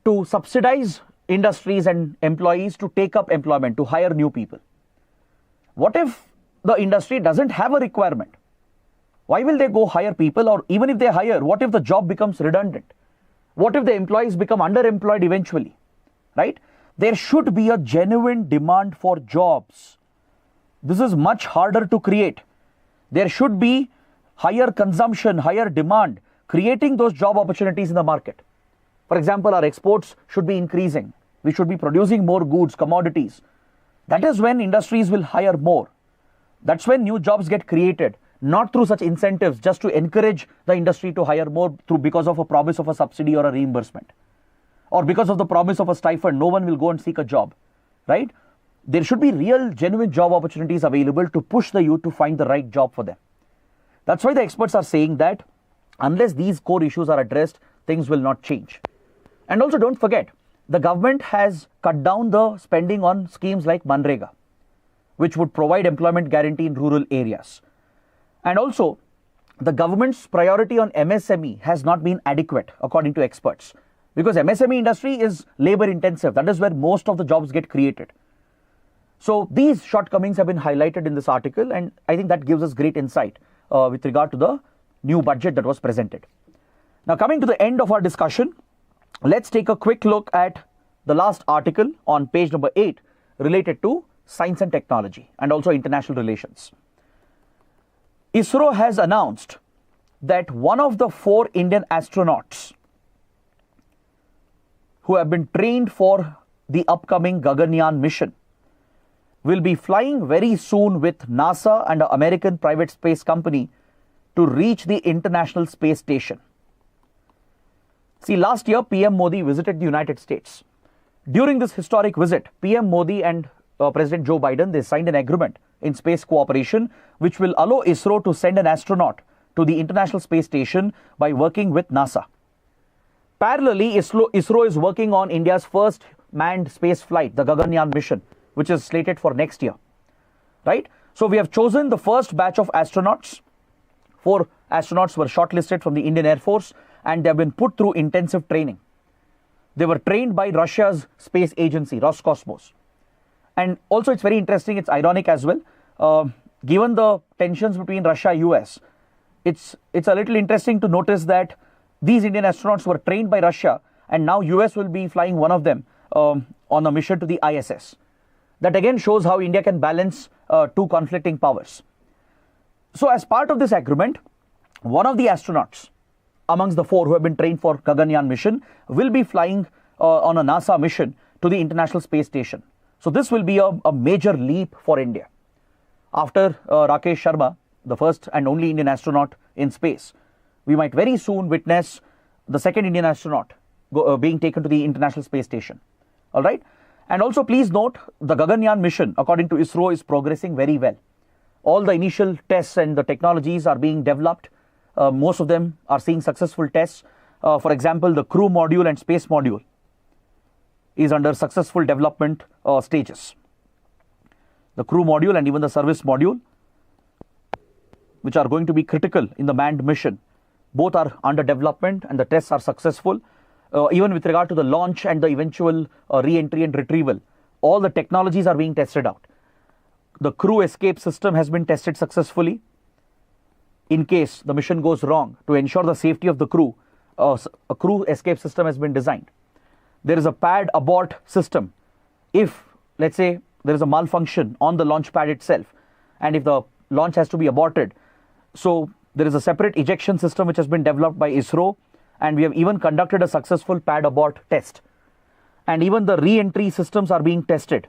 to subsidize industries and employees to take up employment, to hire new people. What if the industry doesn't have a requirement? Why will they go hire people? Or even if they hire, what if the job becomes redundant? What if the employees become underemployed eventually, right? There should be a genuine demand for jobs. This is much harder to create. There should be higher consumption, higher demand, creating those job opportunities in the market. For example, our exports should be increasing. We should be producing more goods, commodities. That is when industries will hire more. That's when new jobs get created, not through such incentives just to encourage the industry to hire more because of a promise of a subsidy or a reimbursement. Or because of the promise of a stipend, no one will go and seek a job, right? There should be real, genuine job opportunities available to push the youth to find the right job for them. That's why the experts are saying that unless these core issues are addressed, things will not change. And also don't forget, the government has cut down the spending on schemes like Manrega, which would provide employment guarantee in rural areas. And also, the government's priority on MSME has not been adequate, according to experts, because MSME industry is labor intensive. That is where most of the jobs get created. So these shortcomings have been highlighted in this article, and I think that gives us great insight with regard to the new budget that was presented. Now, coming to the end of our discussion, let's take a quick look at the last article on page number 8 related to science and technology, and also international relations. ISRO has announced that one of the 4 Indian astronauts who have been trained for the upcoming Gaganyaan mission will be flying very soon with NASA and an American private space company to reach the International Space Station. See, last year PM Modi visited the United States. During this historic visit, PM Modi and President Joe Biden, they signed an agreement in space cooperation which will allow ISRO to send an astronaut to the International Space Station by working with NASA. Parallelly, ISRO is working on India's first manned space flight, the Gaganyaan mission, which is slated for next year. Right? So we have chosen the first batch of astronauts. 4 astronauts were shortlisted from the Indian Air Force and they have been put through intensive training. They were trained by Russia's space agency, Roscosmos. And also it's very interesting, it's ironic as well. Given the tensions between Russia and US, it's a little interesting to notice that these Indian astronauts were trained by Russia and now US will be flying one of them on a mission to the ISS. That again shows how India can balance 2 conflicting powers. So as part of this agreement, one of the astronauts amongst the 4 who have been trained for Gaganyaan mission will be flying on a NASA mission to the International Space Station. So this will be a major leap for India. After Rakesh Sharma, the first and only Indian astronaut in space, we might very soon witness the second Indian astronaut being taken to the International Space Station. All right. And also please note, the Gaganyaan mission, according to ISRO, is progressing very well. All the initial tests and the technologies are being developed. Most of them are seeing successful tests. For example, the crew module and space module is under successful development stages. The crew module and even the service module, which are going to be critical in the manned mission, both are under development and the tests are successful. Even with regard to the launch and the eventual re-entry and retrieval, all the technologies are being tested out. The crew escape system has been tested successfully. In case the mission goes wrong, to ensure the safety of the crew, a crew escape system has been designed. There is a pad abort system. If, let's say, there is a malfunction on the launch pad itself, and if the launch has to be aborted, so there is a separate ejection system which has been developed by ISRO, and we have even conducted a successful pad abort test. And even the re-entry systems are being tested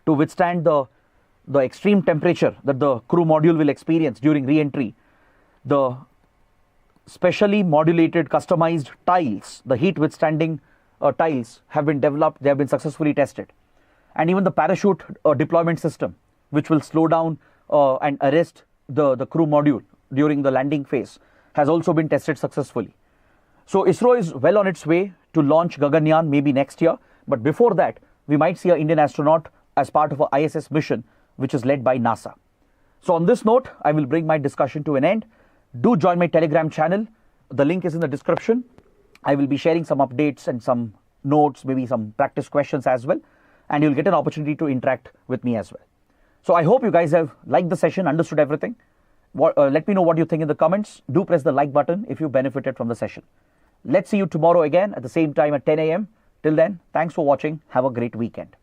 to withstand the extreme temperature that the crew module will experience during re-entry. The specially modulated, customized tiles, the heat withstanding tiles have been developed, they have been successfully tested. And even the parachute deployment system, which will slow down and arrest the crew module during the landing phase, has also been tested successfully. So ISRO is well on its way to launch Gaganyaan maybe next year, but before that, we might see an Indian astronaut as part of an ISS mission, which is led by NASA. So on this note, I will bring my discussion to an end. Do join my Telegram channel. The link is in the description. I will be sharing some updates and some notes, maybe some practice questions as well, and you'll get an opportunity to interact with me as well. So I hope you guys have liked the session, understood everything. Let me know what you think in the comments. Do press the like button if you benefited from the session. Let's see you tomorrow again at the same time at 10 a.m. Till then, thanks for watching. Have a great weekend.